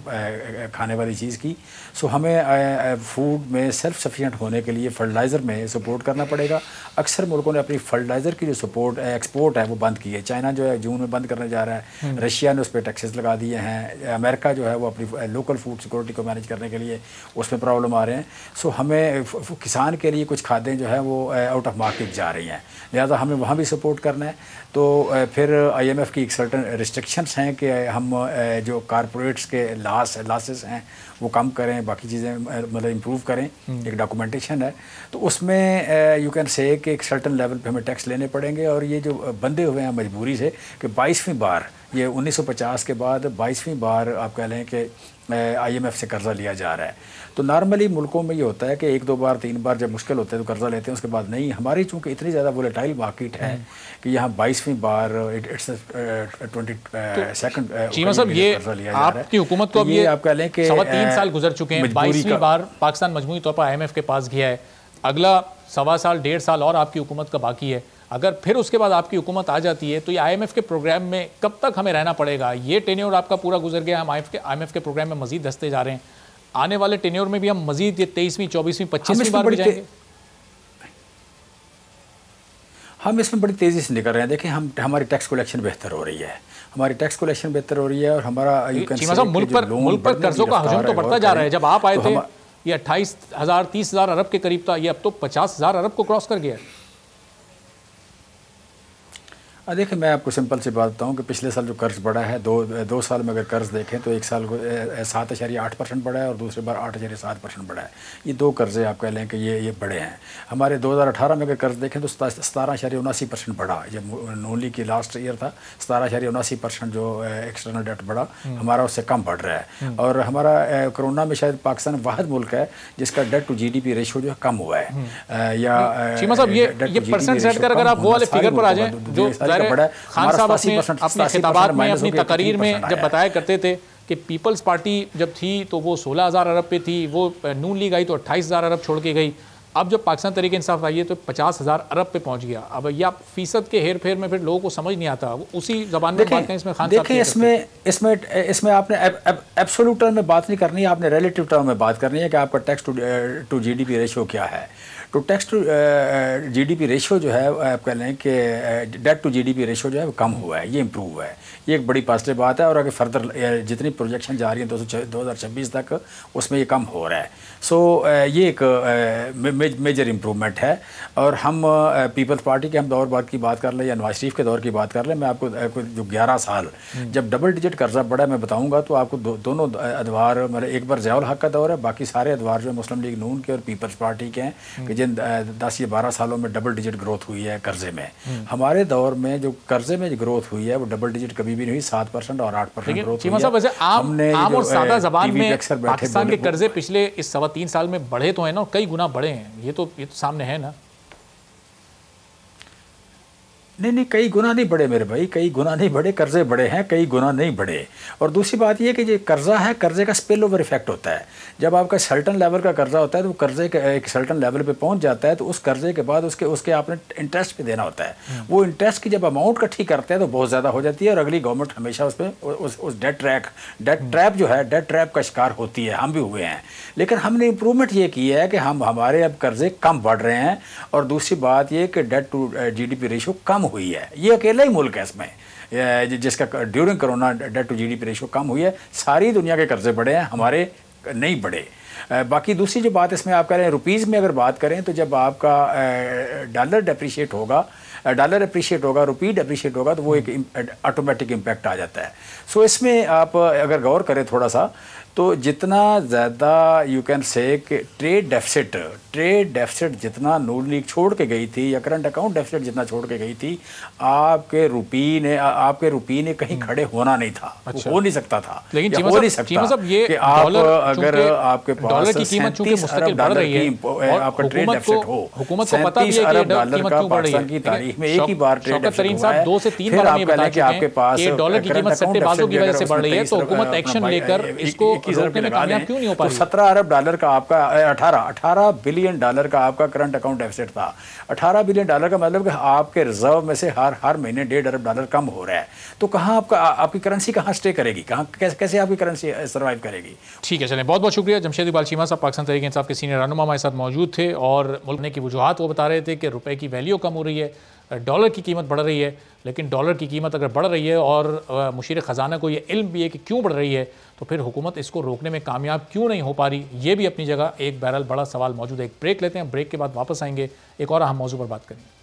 खाने वाली चीज़ की। सो हमें फूड में सेल्फ सफिशिएंट होने के लिए फर्टिलाइज़र में सपोर्ट करना पड़ेगा। अक्सर मुल्कों ने अपनी फर्टिलाइज़र की जो सपोर्ट एक्सपोर्ट है वो बंद की है। चाइना जो है जून में बंद करने जा रहा है, रशिया ने उस पर टैक्सेस लगा दिए हैं, अमेरिका जो है वो अपनी लोकल फूड सिक्योरिटी को मैनेज करने के लिए उसमें प्रॉब्लम आ रहे हैं। सो हमें किसान के लिए कुछ खादें जो है वो आउट ऑफ मार्केट जा रही हैं, लिहाजा हमें वहाँ भी सपोर्ट करना है। तो फिर IMF की एक सर्टन रिस्ट्रिक्शंस हैं कि हम जो कारपोरेट्स के लॉसेस हैं वो कम करें, बाकी चीज़ें मतलब इम्प्रूव करें, एक डॉक्यूमेंटेशन है, तो उसमें यू कैन से कि एक सर्टन लेवल पे हमें टैक्स लेने पड़ेंगे। और ये जो बंधे हुए हैं मजबूरी से कि 22वीं बार, ये 1950 के बाद 22वीं बार आप कह लें कि IMF से कर्ज़ा लिया जा रहा है। तो नॉर्मली मुल्कों में ये होता है कि 1-2 बार 3 बार जब मुश्किल होता है तो कर्ज़ा लेते हैं, उसके बाद नहीं। हमारी चूँकि इतनी ज़्यादा वोलेटाइल मार्केट है कि यहाँ 22वीं बार इट्स 22nd चीमा साहब ये आपकी हुकूमत को अब ये आप कह लें कि 3 साल गुजर चुके हैं, 22वीं बार पाकिस्तान मजमूई तौर पर IMF के पास गया है, अगला 1.25 साल 1.5 साल और आपकी हुकूमत का बाकी है। अगर फिर उसके बाद आपकी हुकूमत आ जाती है तो ये IMF के प्रोग्राम में कब तक हमें रहना पड़ेगा? ये टेन्योर आपका पूरा गुजर गया, हम IMF के प्रोग्राम में मजीद धंसते जा रहे हैं, आने वाले टेन्योर में भी हम मजीद ये 23वीं 24वीं 25वीं बार भी जाएंगे? हम इसमें बड़ी तेज़ी से निकल रहे हैं। देखें हमारी टैक्स कलेक्शन बेहतर हो रही है, हमारी टैक्स कलेक्शन बेहतर हो रही है और हमारा मुल्क पर कर्जों का हजम तो बढ़ता जा रहा है। जब आप आए थे ये 28,000 30,000 अरब के करीब था, ये अब तो 50,000 अरब को क्रॉस कर गया है। देखिए मैं आपको सिंपल सी बात बताऊं कि पिछले साल जो कर्ज बढ़ा है, दो साल में अगर कर्ज देखें तो एक साल को 7.8% बढ़ा है और दूसरे बार 8.7% बढ़ा है। ये दो कर्जे आप कह लें कि ये बड़े हैं। हमारे 2018 में अगर कर्ज देखें तो 17.79% बढ़ा। जब नून लीग की लास्ट ईयर था 17.79% जो एक्सटर्नल डेट बढ़ा, हमारा उससे कम बढ़ रहा है। और हमारा कोरोना में शायद पाकिस्तान वाहिद मुल्क है जिसका डेट टू GDP रेशियो जो है कम हुआ है। या चीमा साहब ये परसेंट सेट कर अगर आप वो वाले फिगर पर आ जाएं जो खान साहब अपने खिताबात में अपनी तकरीर में जब बताया करते थे कि पीपल्स पार्टी जब थी तो वो 16,000 अरब पे थी, वो नून लीग आई तो 28,000 अरब छोड़ के गई, अब जब पाकिस्तान तहरीक इंसाफ आई है तो 50,000 अरब पे पहुंच गया। अब ये आप फीसद के हेर फेर में फिर लोगों को समझ नहीं आता, उसी जबान में बात करें। इसमें खान साहब देखिए इसमें आपने एब्सोल्यूट टर्म में बात नहीं करनी है, आपने रिलेटिव टर्म में बात करनी है कि आपका टैक्स टू GDP रेशियो क्या है। तो टैक्स टू GDP रेशियो जो है आप कह लें कि डेट टू GDP रेशियो जो है वो कम हुआ है, ये इम्प्रूव हुआ है, ये एक बड़ी पॉजिटिव बात है। और अगर फर्दर जितनी प्रोजेक्शन जा रही है 2026 तक उसमें ये कम हो रहा है। सो ये एक मेजर इम्प्रूवमेंट है। और हम पीपल्स पार्टी के हम दौर की बात कर लें या नवाज शरीफ के दौर की बात कर लें, मैं आपको जो 11 साल जब डबल डिजिट कर्जा बढ़ा मैं बताऊँगा तो आपको दोनों अदवार, मतलब एक बार ज़ियाउल हक का दौर है, बाकी सारे अदवार जो मुस्लिम लीग नून के और पीपल्स पार्टी के हैं कि जिन 10 या 12 सालों में डबल डिजिट ग्रोथ हुई है कर्जे में। हमारे दौर में जो कर्जे में ग्रोथ हुई है वो डबल डिजिट कभी भी नहीं हुई, 7% और 8% ग्रोथ हुई है। वैसे आम और सादा जबान में पाकिस्तान के कर्जे पिछले इस 3.25 साल में बढ़े तो हैं ना, कई गुना बढ़े हैं, ये तो सामने है ना। नहीं, कई गुना नहीं बढ़े मेरे भाई, कई गुना नहीं बढ़े, कर्जे बढ़े हैं, कई गुना नहीं बढ़े। और दूसरी बात ये कि ये कर्जा है, कर्जे का स्पिल ओवर इफेक्ट होता है। जब आपका सर्टन लेवल का कर्जा होता है तो कर्जे के एक सर्टन लेवल पे पहुंच जाता है तो उस कर्जे के बाद उसके आपने इंटरेस्ट पे देना होता है। वो इंटरेस्ट की जब अमाउंट इकट्ठी करते हैं तो बहुत ज़्यादा हो जाती है और अगली गवर्नमेंट हमेशा उस पर उस डेट ट्रैप जो है, डेट ट्रैप का शिकार होती है। हम भी हुए हैं, लेकिन हमने इम्प्रूवमेंट ये की है कि हमारे अब कर्जे कम बढ़ रहे हैं। और दूसरी बात ये कि डेट टू GDP रेशियो कम हुई है। ये अकेला ही मुल्क है इसमें जिसका during corona debt to GDP ratio कम हुई है। सारी दुनिया के कर्जे बढ़े हैं, हमारे नहीं बढ़े। बाकी दूसरी जो बात इसमें आप कह रहे हैं रुपीज़ में अगर बात करें तो जब आपका डॉलर डेप्रिशिएट होगा, रुपी डेप्रिशिएट होगा तो वो एक ऑटोमेटिक इम्पैक्ट आ जाता है। सो इसमें आप अगर गौर करें थोड़ा सा तो जितना ज़्यादा यू कैन से कि ट्रेड डेफिसिट जितना नून लीग छोड़ के गई थी या करंट अकाउंट डेफिसिट जितना छोड़ के गई थी, आपके रुपये ने कहीं खड़े होना नहीं था। अच्छा। हो नहीं सकता था, लेकिन हो नहीं सकता ये कि आप अगर आपके पास डॉलर की कीमत चूंकि मुस्तकिल बढ़ रही है और आपका ट्रेड डेफिसिट हो, हुकूमत को पता भी है कि डॉलर का पाकिस्तान की तारीख में एक ही बार ट्रेड डेफिसिट हुआ है। 2 से 3 बार ये बता चुके हैं कि आपके पास डॉलर की कीमत सट्टेबाजों की वजह से बढ़ रही है, तो हुकूमत एक्शन लेकर इसको रोकने में कामयाब क्यों नहीं हो पा रही? 17 अरब डॉलर का आपका 18 बिलियन डॉलर का आपका करंट अकाउंट डेफिसिट था। 18 बिलियन डॉलर का मतलब कि आपके रिजर्व में से हर महीने 1.5 अरब डॉलर कम हो रहा है। तो कहाँ आपकी करेंसी कहाँ स्टे करेगी, कैसे आपकी करेंसी सर्वाइव करेगी? ठीक है, चलें, बहुत बहुत शुक्रिया। जमशेद इकबाल चीमा साहब पाकिस्तान तहरीक इंसाफ के सीनियर रहनुमा हमारे साथ मौजूद थे और मुल्क की वजूहात वो बता रहे थे कि रुपए की वैल्यू कम हो रही है, डॉलर की कीमत बढ़ रही है। लेकिन डॉलर की कीमत अगर बढ़ रही है और मुशीर ख़जाना को ये इल्म भी है कि क्यों बढ़ रही है, तो फिर हुकूमत इसको रोकने में कामयाब क्यों नहीं हो पा रही, ये भी अपनी जगह एक बहरहाल बड़ा सवाल मौजूद है। एक ब्रेक लेते हैं, ब्रेक के बाद वापस आएंगे, एक और अहम मौजू पर बात करेंगे।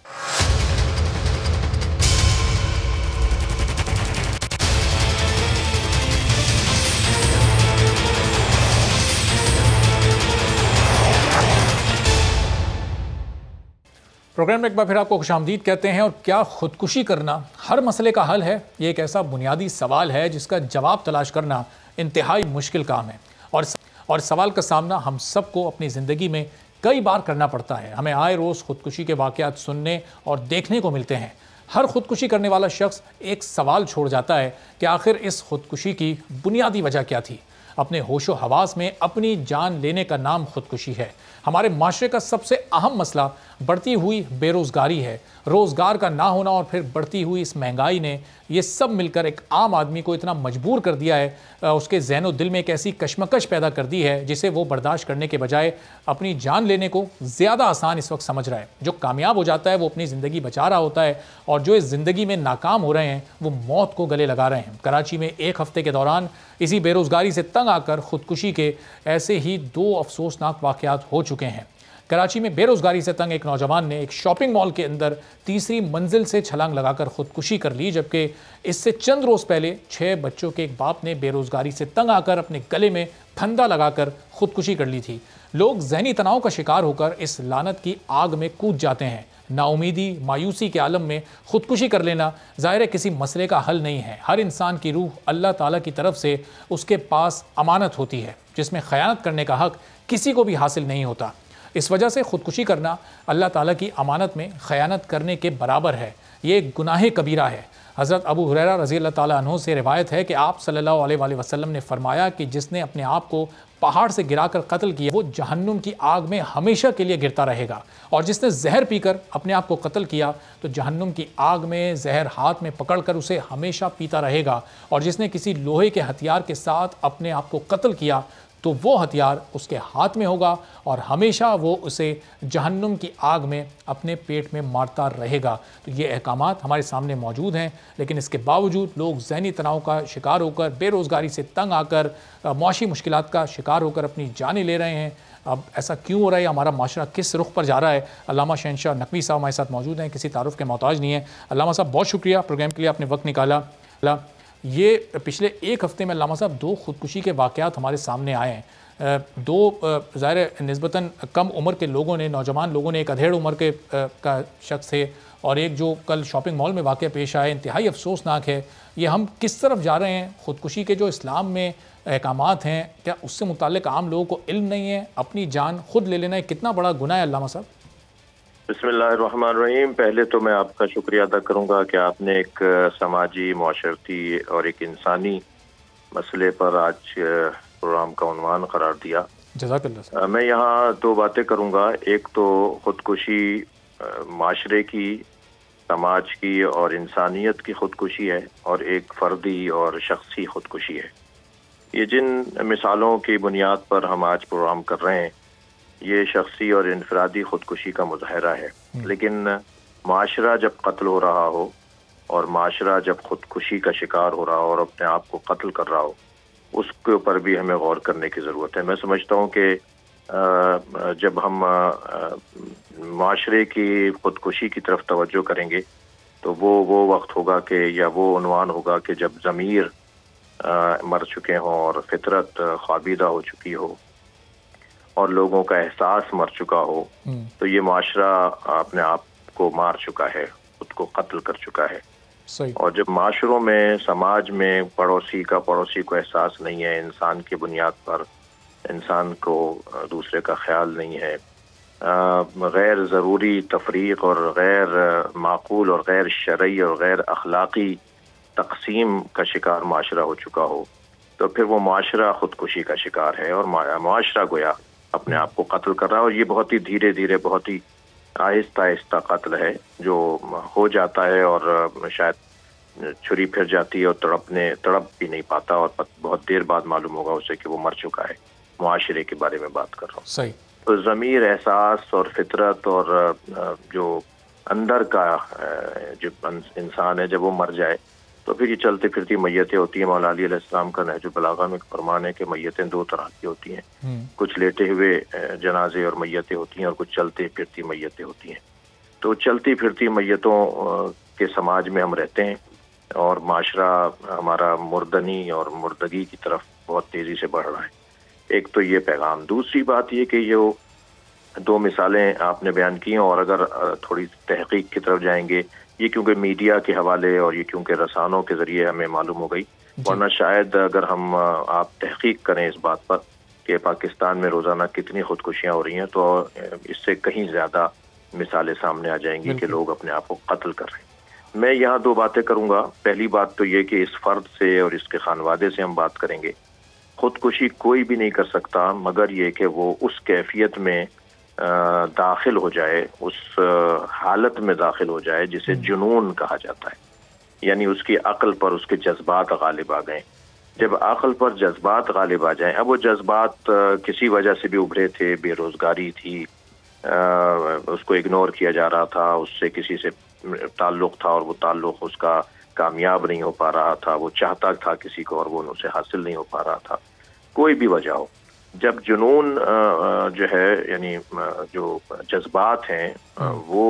प्रोग्राम में एक बार फिर आपको खुशामदीद कहते हैं। और क्या खुदकुशी करना हर मसले का हल है? ये एक ऐसा बुनियादी सवाल है जिसका जवाब तलाश करना इंतहाई मुश्किल काम है और सवाल का सामना हम सबको अपनी ज़िंदगी में कई बार करना पड़ता है। हमें आए रोज़ खुदकुशी के वाक़यात सुनने और देखने को मिलते हैं। हर खुदकुशी करने वाला शख्स एक सवाल छोड़ जाता है कि आखिर इस खुदकुशी की बुनियादी वजह क्या थी। अपने होशो हवास में अपनी जान लेने का नाम खुदकुशी है। हमारे माशरे का सबसे अहम मसला बढ़ती हुई बेरोज़गारी है। रोज़गार का ना होना और फिर बढ़ती हुई इस महंगाई ने ये सब मिलकर एक आम आदमी को इतना मजबूर कर दिया है, उसके ज़हन दिल में एक ऐसी कशमकश पैदा कर दी है जिसे वो बर्दाश्त करने के बजाय अपनी जान लेने को ज़्यादा आसान इस वक्त समझ रहा है। जो कामयाब हो जाता है वो अपनी ज़िंदगी बचा रहा होता है और जो इस ज़िंदगी में नाकाम हो रहे हैं वो मौत को गले लगा रहे हैं। कराची में एक हफ्ते के दौरान इसी बेरोज़गारी से तंग आकर खुदकुशी के ऐसे ही 2 अफसोसनाक वाक़यात हो चुके हैं। कराची में बेरोजगारी से तंग एक नौजवान ने एक शॉपिंग मॉल के अंदर तीसरी मंजिल से छलांग लगाकर खुदकुशी कर ली, जबकि इससे चंद रोज पहले 6 बच्चों के एक बाप ने बेरोजगारी से तंग आकर अपने गले में फंदा लगाकर खुदकुशी कर ली थी। लोग जहनी तनाव का शिकार होकर इस लानत की आग में कूद जाते हैं। नाउमीदी, मायूसी के आलम में खुदकुशी कर लेना ज़ाहिर है किसी मसले का हल नहीं है। हर इंसान की रूह अल्लाह ताला की तरफ से उसके पास अमानत होती है, जिसमें ख़यानत करने का हक किसी को भी हासिल नहीं होता। इस वजह से खुदकुशी करना अल्लाह ताला की अमानत में ख़यानत करने के बराबर है। ये एक गुनाह कबीरा है। हज़रत अबू हुरैरा रज़ी अल्लाह ताला अन्हु से रिवायत है कि आप सल्लल्लाहु अलैहि वसल्लम ने फरमाया कि जिसने अपने आप को पहाड़ से गिराकर कत्ल किया वो जहन्नुम की आग में हमेशा के लिए गिरता रहेगा, और जिसने जहर पीकर अपने आप को कत्ल किया तो जहन्नुम की आग में जहर हाथ में पकड़कर उसे हमेशा पीता रहेगा, और जिसने किसी लोहे के हथियार के साथ अपने आप को कत्ल किया तो वो हथियार उसके हाथ में होगा और हमेशा वो उसे जहन्नुम की आग में अपने पेट में मारता रहेगा। तो ये अहकामात हमारे सामने मौजूद हैं, लेकिन इसके बावजूद लोग ज़हनी तनाव का शिकार होकर, बेरोज़गारी से तंग आकर, मुआशी मुश्किलात का शिकार होकर अपनी जानें ले रहे हैं। अब ऐसा क्यों हो रहा है? हमारा माशरा किस रुख पर जा रहा है? अल्लामा शहनशाह नकवी साहब हमारे साथ मौजूद हैं, किसी तारुफ के मोहताज नहीं है। अल्लामा साहब बहुत शुक्रिया प्रोग्राम के लिए, आपने वक्त निकाला। ये पिछले एक हफ़्ते में अल्लामा साहब 2 खुदकुशी के वाक़यात हमारे सामने आए हैं। 2 ज़ाहिर निस्बतन कम उम्र के लोगों ने, नौजवान लोगों ने, एक अधेड़ उम्र के का शख्स थे, और एक जो कल शॉपिंग मॉल में वाक़या पेश आया, इंतहाई अफसोसनाक है। ये हम किस तरफ जा रहे हैं? खुदकुशी के जो इस्लाम में अहकामात हैं, क्या उससे मुताल्लिक़ आम लोगों को इल्म नहीं है? अपनी जान खुद ले लेना कितना बड़ा गुनाह है अल्लामा साहब? बिस्मिल्लाहिर्रहमानिर्रहीम। पहले तो मैं आपका शुक्रिया अदा करूंगा कि आपने एक समाजी, मुआशरती और एक इंसानी मसले पर आज प्रोग्राम का उन्वान करार दिया। जज़ाकल्लाह। मैं यहाँ 2 बातें करूंगा। एक तो खुदकुशी माशरे की, समाज की और इंसानियत की खुदकुशी है, और एक फ़र्दी और शख्सी खुदकुशी है। ये जिन मिसालों की बुनियाद पर हम आज प्रोग्राम कर रहे हैं, ये शख्सी और इनफरादी खुदकुशी का मुज़ाहरा है। लेकिन माशरा जब कत्ल हो रहा हो और माशरा जब खुदकुशी का शिकार हो रहा हो और अपने आप को कत्ल कर रहा हो, उसके ऊपर भी हमें गौर करने की ज़रूरत है। मैं समझता हूँ कि जब हम माशरे की खुदकुशी की तरफ तवज्जो करेंगे तो वो वक्त होगा कि, या वो उन्वान होगा कि जब ज़मीर मर चुके हों और फितरत ख्वाबीदा हो चुकी हो और लोगों का एहसास मर चुका हो, तो ये माशरा अपने आप को मार चुका है, खुद को कत्ल कर चुका है। सही। और जब माशरों में, समाज में पड़ोसी को एहसास नहीं है, इंसान की बुनियाद पर इंसान को दूसरे का ख्याल नहीं है, गैर ज़रूरी तफरीक और गैर माकूल और गैर शरई और गैर अखलाक़ी तक़सीम का शिकार माशरा हो चुका हो, तो फिर वो माशरा खुदकुशी का शिकार है और माशरा गोया अपने आप को कत्ल कर रहा है। और ये बहुत ही धीरे धीरे, बहुत ही आहिस्ता आहिस्ता कत्ल है जो हो जाता है, और शायद छुरी फिर जाती है और तड़प भी नहीं पाता, और बहुत देर बाद मालूम होगा उसे कि वो मर चुका है। मुआशरे के बारे में बात कर रहा हूँ। सही। तो ज़मीर, एहसास और फितरत और जो अंदर का जो इंसान है, जब वो मर जाए तो फिर ये चलती फिरती मैयतें होती हैं। मौला अली अलैहिस्सलाम का नहजुल बलागा में फरमान है कि मैयतें 2 तरह की होती हैं, कुछ लेटे हुए जनाजे और मैयतें होती हैं, और कुछ चलती फिरती मैयतें होती हैं। तो चलती फिरती मैयतों के समाज में हम रहते हैं, और माशरा हमारा मुर्दनी और मुर्दगी की तरफ बहुत तेज़ी से बढ़ रहा है। एक तो ये पैगाम। दूसरी बात ये कि ये 2 मिसालें आपने बयान की हैं, और अगर थोड़ी तहकीक की तरफ जाएंगे, ये क्योंकि मीडिया के हवाले और ये क्योंकि रसानों के ज़रिए हमें मालूम हो गई, वरना शायद अगर आप तहकीक करें इस बात पर कि पाकिस्तान में रोज़ाना कितनी खुदकुशियाँ हो रही हैं, तो इससे कहीं ज़्यादा मिसालें सामने आ जाएंगी कि लोग अपने आप को कत्ल कर रहे हैं। मैं यहाँ 2 बातें करूँगा। पहली बात तो ये कि इस फ़र्द से और इसके खानवादे से हम बात करेंगे। खुदकुशी कोई भी नहीं कर सकता मगर ये कि वो उस कैफियत में दाखिल हो जाए, उस हालत में दाखिल हो जाए जिसे जुनून कहा जाता है, यानी उसकी अक्ल पर उसके जज्बात गालिब आ गए। जब अक्ल पर जज्बात गालिब आ जाएं, अब वो जज्बात किसी वजह से भी उभरे थे, बेरोजगारी थी, उसको इग्नोर किया जा रहा था, उससे किसी से ताल्लुक़ था और वो ताल्लुक़ उसका कामयाब नहीं हो पा रहा था, वो चाहता था किसी को और वो उसे हासिल नहीं हो पा रहा था, कोई भी वजह हो, जब जुनून जो है यानी जो जज्बात हैं वो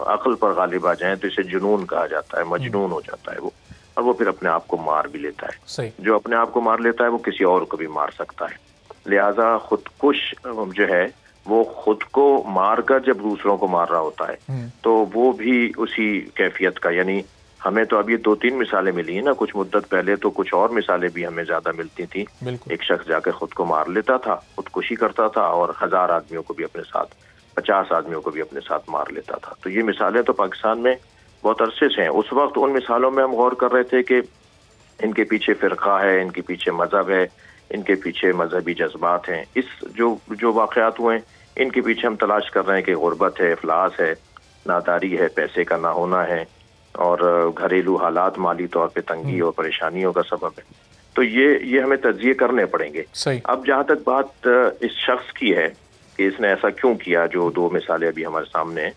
अक्ल पर गालिब आ जाएं तो इसे जुनून कहा जाता है, मजनून हो जाता है वो, और वो फिर अपने आप को मार भी लेता है। सही। जो अपने आप को मार लेता है वो किसी और को भी मार सकता है। लिहाजा खुदकुश जो है वो खुद को मार कर जब दूसरों को मार रहा होता है तो वो भी उसी कैफियत का, यानी हमें तो अभी 2-3 मिसालें मिली हैं ना, कुछ मुद्दत पहले तो कुछ और मिसालें भी हमें ज्यादा मिलती थी। एक शख्स जाकर खुद को मार लेता था, खुदकुशी करता था और 1000 आदमियों को भी अपने साथ, 50 आदमियों को भी अपने साथ मार लेता था। तो ये मिसालें तो पाकिस्तान में बहुत अरसे से हैं। उस वक्त उन मिसालों में हम गौर कर रहे थे कि इनके पीछे फिरका है, इनके पीछे मजहब है, इनके पीछे मजहबी जज्बात हैं। इस जो वाक़यात हुए इनके पीछे हम तलाश कर रहे हैं कि गुर्बत है, इफलास है, नादारी है, पैसे का ना होना है और घरेलू हालात माली तौर पे तंगी और परेशानियों का सबब है। तो ये हमें तज्जिए करने पड़ेंगे। अब जहाँ तक बात इस शख्स की है कि इसने ऐसा क्यों किया, जो 2 मिसालें अभी हमारे सामने हैं,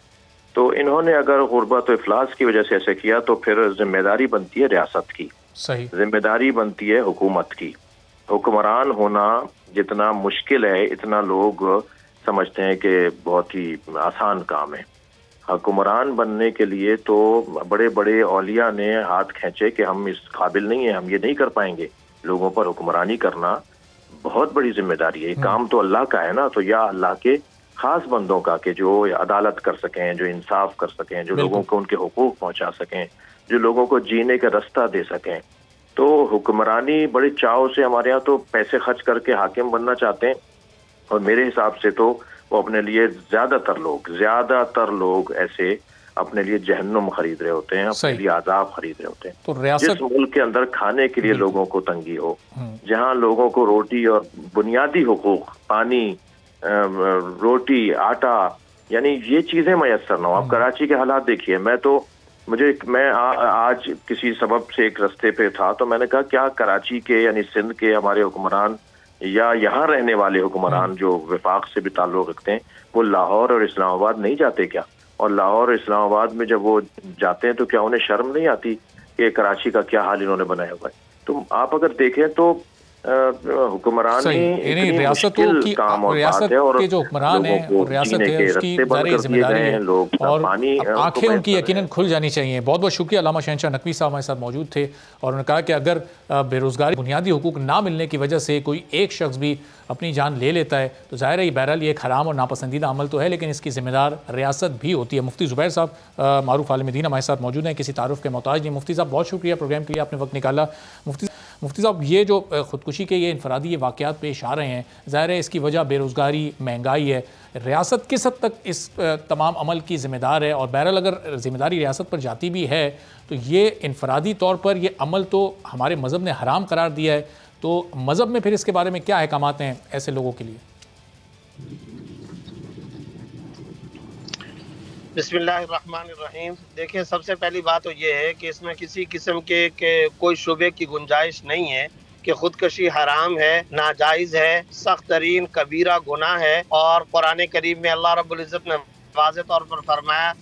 तो इन्होंने अगर गुर्बत और इफलास की वजह से ऐसे किया तो फिर जिम्मेदारी बनती है रियासत की, जिम्मेदारी बनती है हुकूमत की। हुक्मरान होना जितना मुश्किल है इतना लोग समझते हैं कि बहुत ही आसान काम है। हुक्मरान बनने के लिए तो बड़े बड़े औलिया ने हाथ खींचे कि हम इस काबिल नहीं है, हम ये नहीं कर पाएंगे। लोगों पर हुक्मरानी करना बहुत बड़ी जिम्मेदारी है, काम तो अल्लाह का है ना, तो या अल्लाह के खास बंदों का कि जो अदालत कर सकें, जो इंसाफ कर सकें, जो लोगों को उनके हुकूक पहुंचा सकें, जो लोगों को जीने का रास्ता दे सकें। तो हुक्मरानी बड़े चाव से हमारे यहाँ तो पैसे खर्च करके हाकिम बनना चाहते हैं, और मेरे हिसाब से तो वो अपने लिए ज्यादातर लोग ऐसे अपने लिए जहन्नुम खरीद रहे होते हैं, अपने लिए आजाब खरीद रहे होते हैं। तो जिस मुल्क के अंदर खाने के लिए लोगों को तंगी हो, जहाँ लोगों को रोटी और बुनियादी हुकूक, पानी, रोटी, आटा, यानी ये चीजें मैसर ना हो। आप कराची के हालात देखिए। मैं आज किसी सबब से एक रास्ते पे था तो मैंने कहा क्या कराची के यानी सिंध के हमारे हुक्मरान या यहाँ रहने वाले हुक्मरान जो विफाक से भी ताल्लुक रखते हैं वो लाहौर और इस्लामाबाद नहीं जाते क्या? और लाहौर और इस्लामाबाद में जब वो जाते हैं तो क्या उन्हें शर्म नहीं आती कि कराची का क्या हाल इन्होंने बनाया हुआ है? तो आप अगर देखें तो हुक्मरानी रियासतों की रियासत के जो हुक्मरान हैं और रियासत है उसकी ज़ाहिर जिम्मेदारी है और आंखें उनकी यकीनन खुल जानी चाहिए। बहुत बहुत शुक्रिया। अल्लामा शहनशाह नकवी साहब हमारे साथ मौजूद थे और उन्होंने कहा कि अगर बेरोज़गारी, बुनियादी हुकूक ना मिलने की वजह से कोई एक शख्स भी अपनी जान ले लेता है तो ज़ाहिर है बहरहाल ये एक हराम और नापसंदीदा अमल तो है, लेकिन इसकी ज़िम्मेदार रियासत भी होती है। मुफ्ती ज़ुबैर साहब मारूफ आलिम दीन हमारे साथ मौजूद हैं, किसी तारुफ के मोहताज नहीं। मुफ्ती साहब बहुत शुक्रिया प्रोग्राम के लिए, आपने वक्त निकाला। मुफ्ती साहब ये जो ख़ुदकुशी के ये इनफरादी ये वाक़यात पेश आ रहे हैं, ज़ाहिर है इसकी वजह बेरोज़गारी, महंगाई है। रियासत किस हद तक इस तमाम अमल की ज़िम्मेदार है? और बहरहाल अगर ज़िम्मेदारी रियासत पर जाती भी है तो ये इनफरादी तौर पर ये अमल तो हमारे मज़हब ने हराम करार दिया है, तो मज़हब में फिर इसके बारे में क्या अहकामात हैं ऐसे लोगों के लिए? बिस्मिल्लाहिर्रहमानिर्रहीम। देखिए, सबसे पहली बात तो ये है कि इसमें किसी किस्म के कोई शुबे की गुंजाइश नहीं है कि खुदकशी हराम है, नाजायज़ है, सख्त तरीन कबीरा गुनाह है। और कुरान करीम में अल्लाह रब्बुल इज़्ज़त ने वाज़ेह तौर पर फरमाया,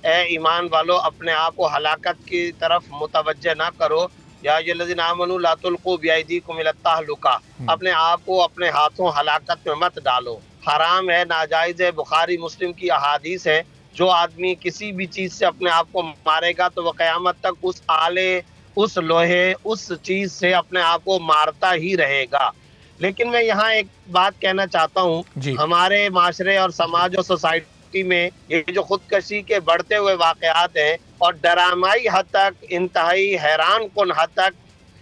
ए ईमान वालों, अपने आप को हलाकत की तरफ मुतवज्जे ना करो। या यल्लज़ीना आमनू ला तुल्क़ू बिअयदीकुम इला तहलुका, अपने आप को अपने हाथों हलाकत में मत डालो। हराम है, नाजायज़ है। बुखारी मुस्लिम की अहादीस है, जो आदमी किसी भी चीज़ से अपने आप को मारेगा तो वह क़यामत तक उस आले, उस लोहे, उस चीज़ से अपने आप को मारता ही रहेगा। लेकिन मैं यहाँ एक बात कहना चाहता हूँ, हमारे माशरे और समाज और सोसाइटी में ये जो खुदकशी के बढ़ते हुए वाक़यात हैं और डरामाई हद तक, इंतहाई हैरान कुन हद तक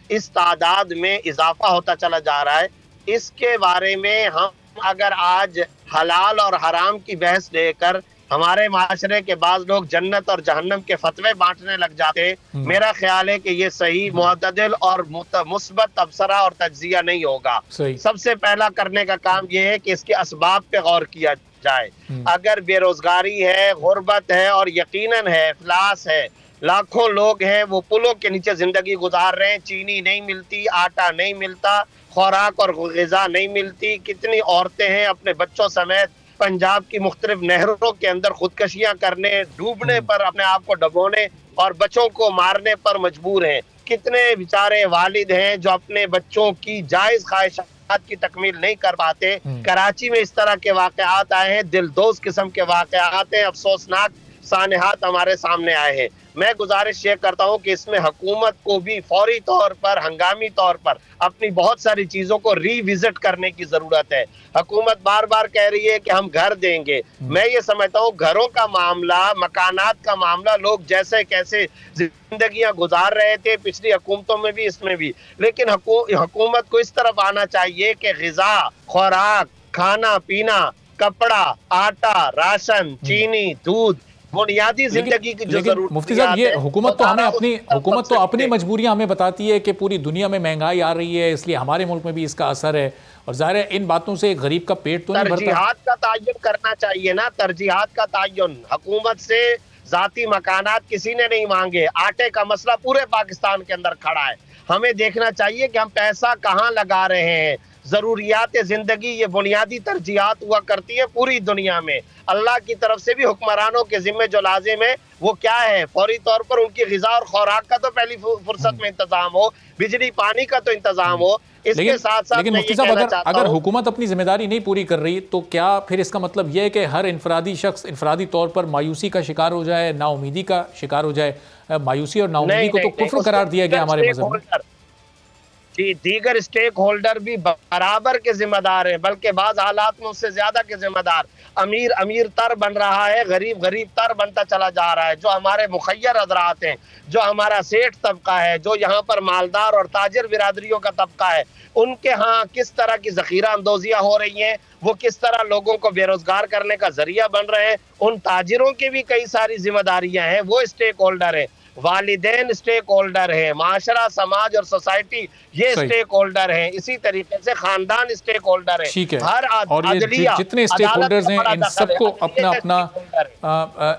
इस तादाद में इजाफा होता चला जा रहा है, इसके बारे में हम अगर आज हलाल और हराम की बहस लेकर हमारे माशरे के बाद लोग जन्नत और जहन्नम के फतवे बांटने लग जाते, मेरा ख्याल है कि ये सही, मुअतदिल और मुस्बत तबसरा और तज्जिया नहीं होगा। सबसे पहला करने का काम ये है कि इसके असबाब पे गौर किया जाए। अगर बेरोजगारी है, गुर्बत है और यकीनन है इफलास है, लाखों लोग हैं वो पुलों के नीचे जिंदगी गुजार रहे हैं, चीनी नहीं मिलती, आटा नहीं मिलता, खुराक और ग़िज़ा नहीं मिलती। कितनी औरतें हैं अपने बच्चों समेत पंजाब की मुख्तलिफ नहरों के अंदर खुदकशियां करने, डूबने पर अपने आप को डबोने और बच्चों को मारने पर मजबूर हैं। कितने बेचारे वालिद हैं जो अपने बच्चों की जायज़ ख्वाहिशात ज़रूरियात की तकमील नहीं कर पाते। कराची में इस तरह के वाक़यात आए हैं, दिलदोज़ किस्म के वाक़यात हैं, अफसोसनाक सानहात हमारे सामने आए हैं। मैं गुजारिश ये करता हूँ कि इसमें हुकूमत को भी फौरी तौर पर, हंगामी तौर पर अपनी बहुत सारी चीज़ों को रिविजिट करने की ज़रूरत है। हुकूमत बार बार कह रही है कि हम घर देंगे। मैं ये समझता हूँ घरों का मामला, मकानात का मामला, लोग जैसे कैसे जिंदगियां गुजार रहे थे पिछली हुकूमतों में भी, इसमें भी, लेकिन हुकूमत को इस तरफ आना चाहिए कि ग़िज़ा, खुराक, खाना पीना, कपड़ा, आटा, राशन, चीनी, दूध, बुनियादी जिंदगी की जो जरूरत। मुफ्ती साहब, ये हुकूमत तो अपनी मजबूरियां हमें बताती है कि पूरी दुनिया में महंगाई आ रही है, इसलिए हमारे मुल्क में भी इसका असर है, और जाहिर है इन बातों से गरीब का पेट तो नहीं भरता। तरजीहात का तयन करना चाहिए ना, तरजीहात का तयन। हुकूमत से जाती मकानात किसी ने नहीं मांगे। आटे का मसला पूरे पाकिस्तान के अंदर खड़ा है। हमें देखना चाहिए कि हम पैसा कहाँ लगा रहे हैं। जरूरियात जिंदगी ये बुनियादी तरजीहात हुआ करती है पूरी दुनिया में। अल्लाह की तरफ से भी हुक्मरानों के जिम्मे जो लाजिम है वो क्या है, फौरी तौर पर उनकी ग़िज़ा और खुराक का तो पहली फुर्सत में इंतजाम हो, बिजली पानी का तो इंतजाम हो। इसके साथ साथ लेकिन मुफ्ती साहब, अगर हुकूमत अपनी जिम्मेदारी नहीं पूरी कर रही तो क्या फिर इसका मतलब यह है कि हर इनफरादी शख्स इनफरादी तौर पर मायूसी का शिकार हो जाए, नाउमीदी का शिकार हो जाए? मायूसी और नाउमीदी को तो कुफ्र करार दिया गया हमारे मज़हब में। जी, दीगर स्टेक होल्डर भी बराबर के जिम्मेदार हैं, बल्कि बाज़ हालात में उससे ज्यादा के जिम्मेदार। अमीर अमीर तर बन रहा है, गरीब गरीब तर बनता चला जा रहा है। जो हमारे मुखय्यर हज़रात हैं, जो हमारा सेठ तबका है, जो यहाँ पर मालदार और ताजिर बिरादरियों का तबका है, उनके यहाँ किस तरह की ज़ख़ीरा अंदोजियाँ हो रही हैं, वो किस तरह लोगों को बेरोजगार करने का जरिया बन रहे हैं। उन ताजिरों की भी कई सारी जिम्मेदारियाँ हैं, वो स्टेक होल्डर हैं। वालिदैन स्टेक होल्डर है, माशरा, समाज और सोसाइटी ये स्टेक होल्डर है। इसी तरीके से खानदान स्टेक होल्डर है। हर और ये जितने स्टेक होल्डर्स हैं इन सबको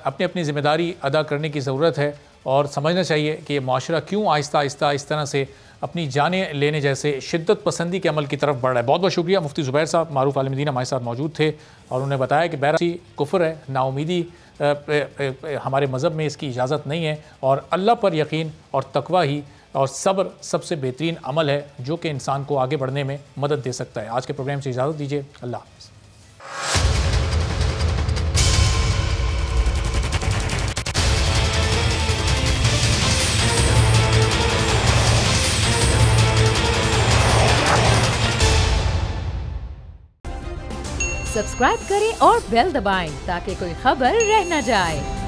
अपनी अपनी जिम्मेदारी अदा करने की ज़रूरत है, और समझना चाहिए कि ये माशरा क्यों आहिस्ता आहिस्ता इस तरह से अपनी जानें लेने जैसे शिद्दत पसंदी के अमल की तरफ बढ़ रहा है। बहुत बहुत शुक्रिया मुफ्ती ज़ुबैर साहब, मारूफ आलिम दीन हमारे साथ मौजूद थे, और उन्होंने बताया कि बैरासी कुफ्र है, नाउमीदी हमारे मज़हब में इसकी इजाज़त नहीं है, और अल्लाह पर यकीन और तकवा ही और सब्र सबसे बेहतरीन अमल है जो कि इंसान को आगे बढ़ने में मदद दे सकता है। आज के प्रोग्राम से इजाज़त दीजिए, अल्लाह हाफ़िज़। सब्सक्राइब करें और बेल दबाएं ताकि कोई खबर रह न जाए।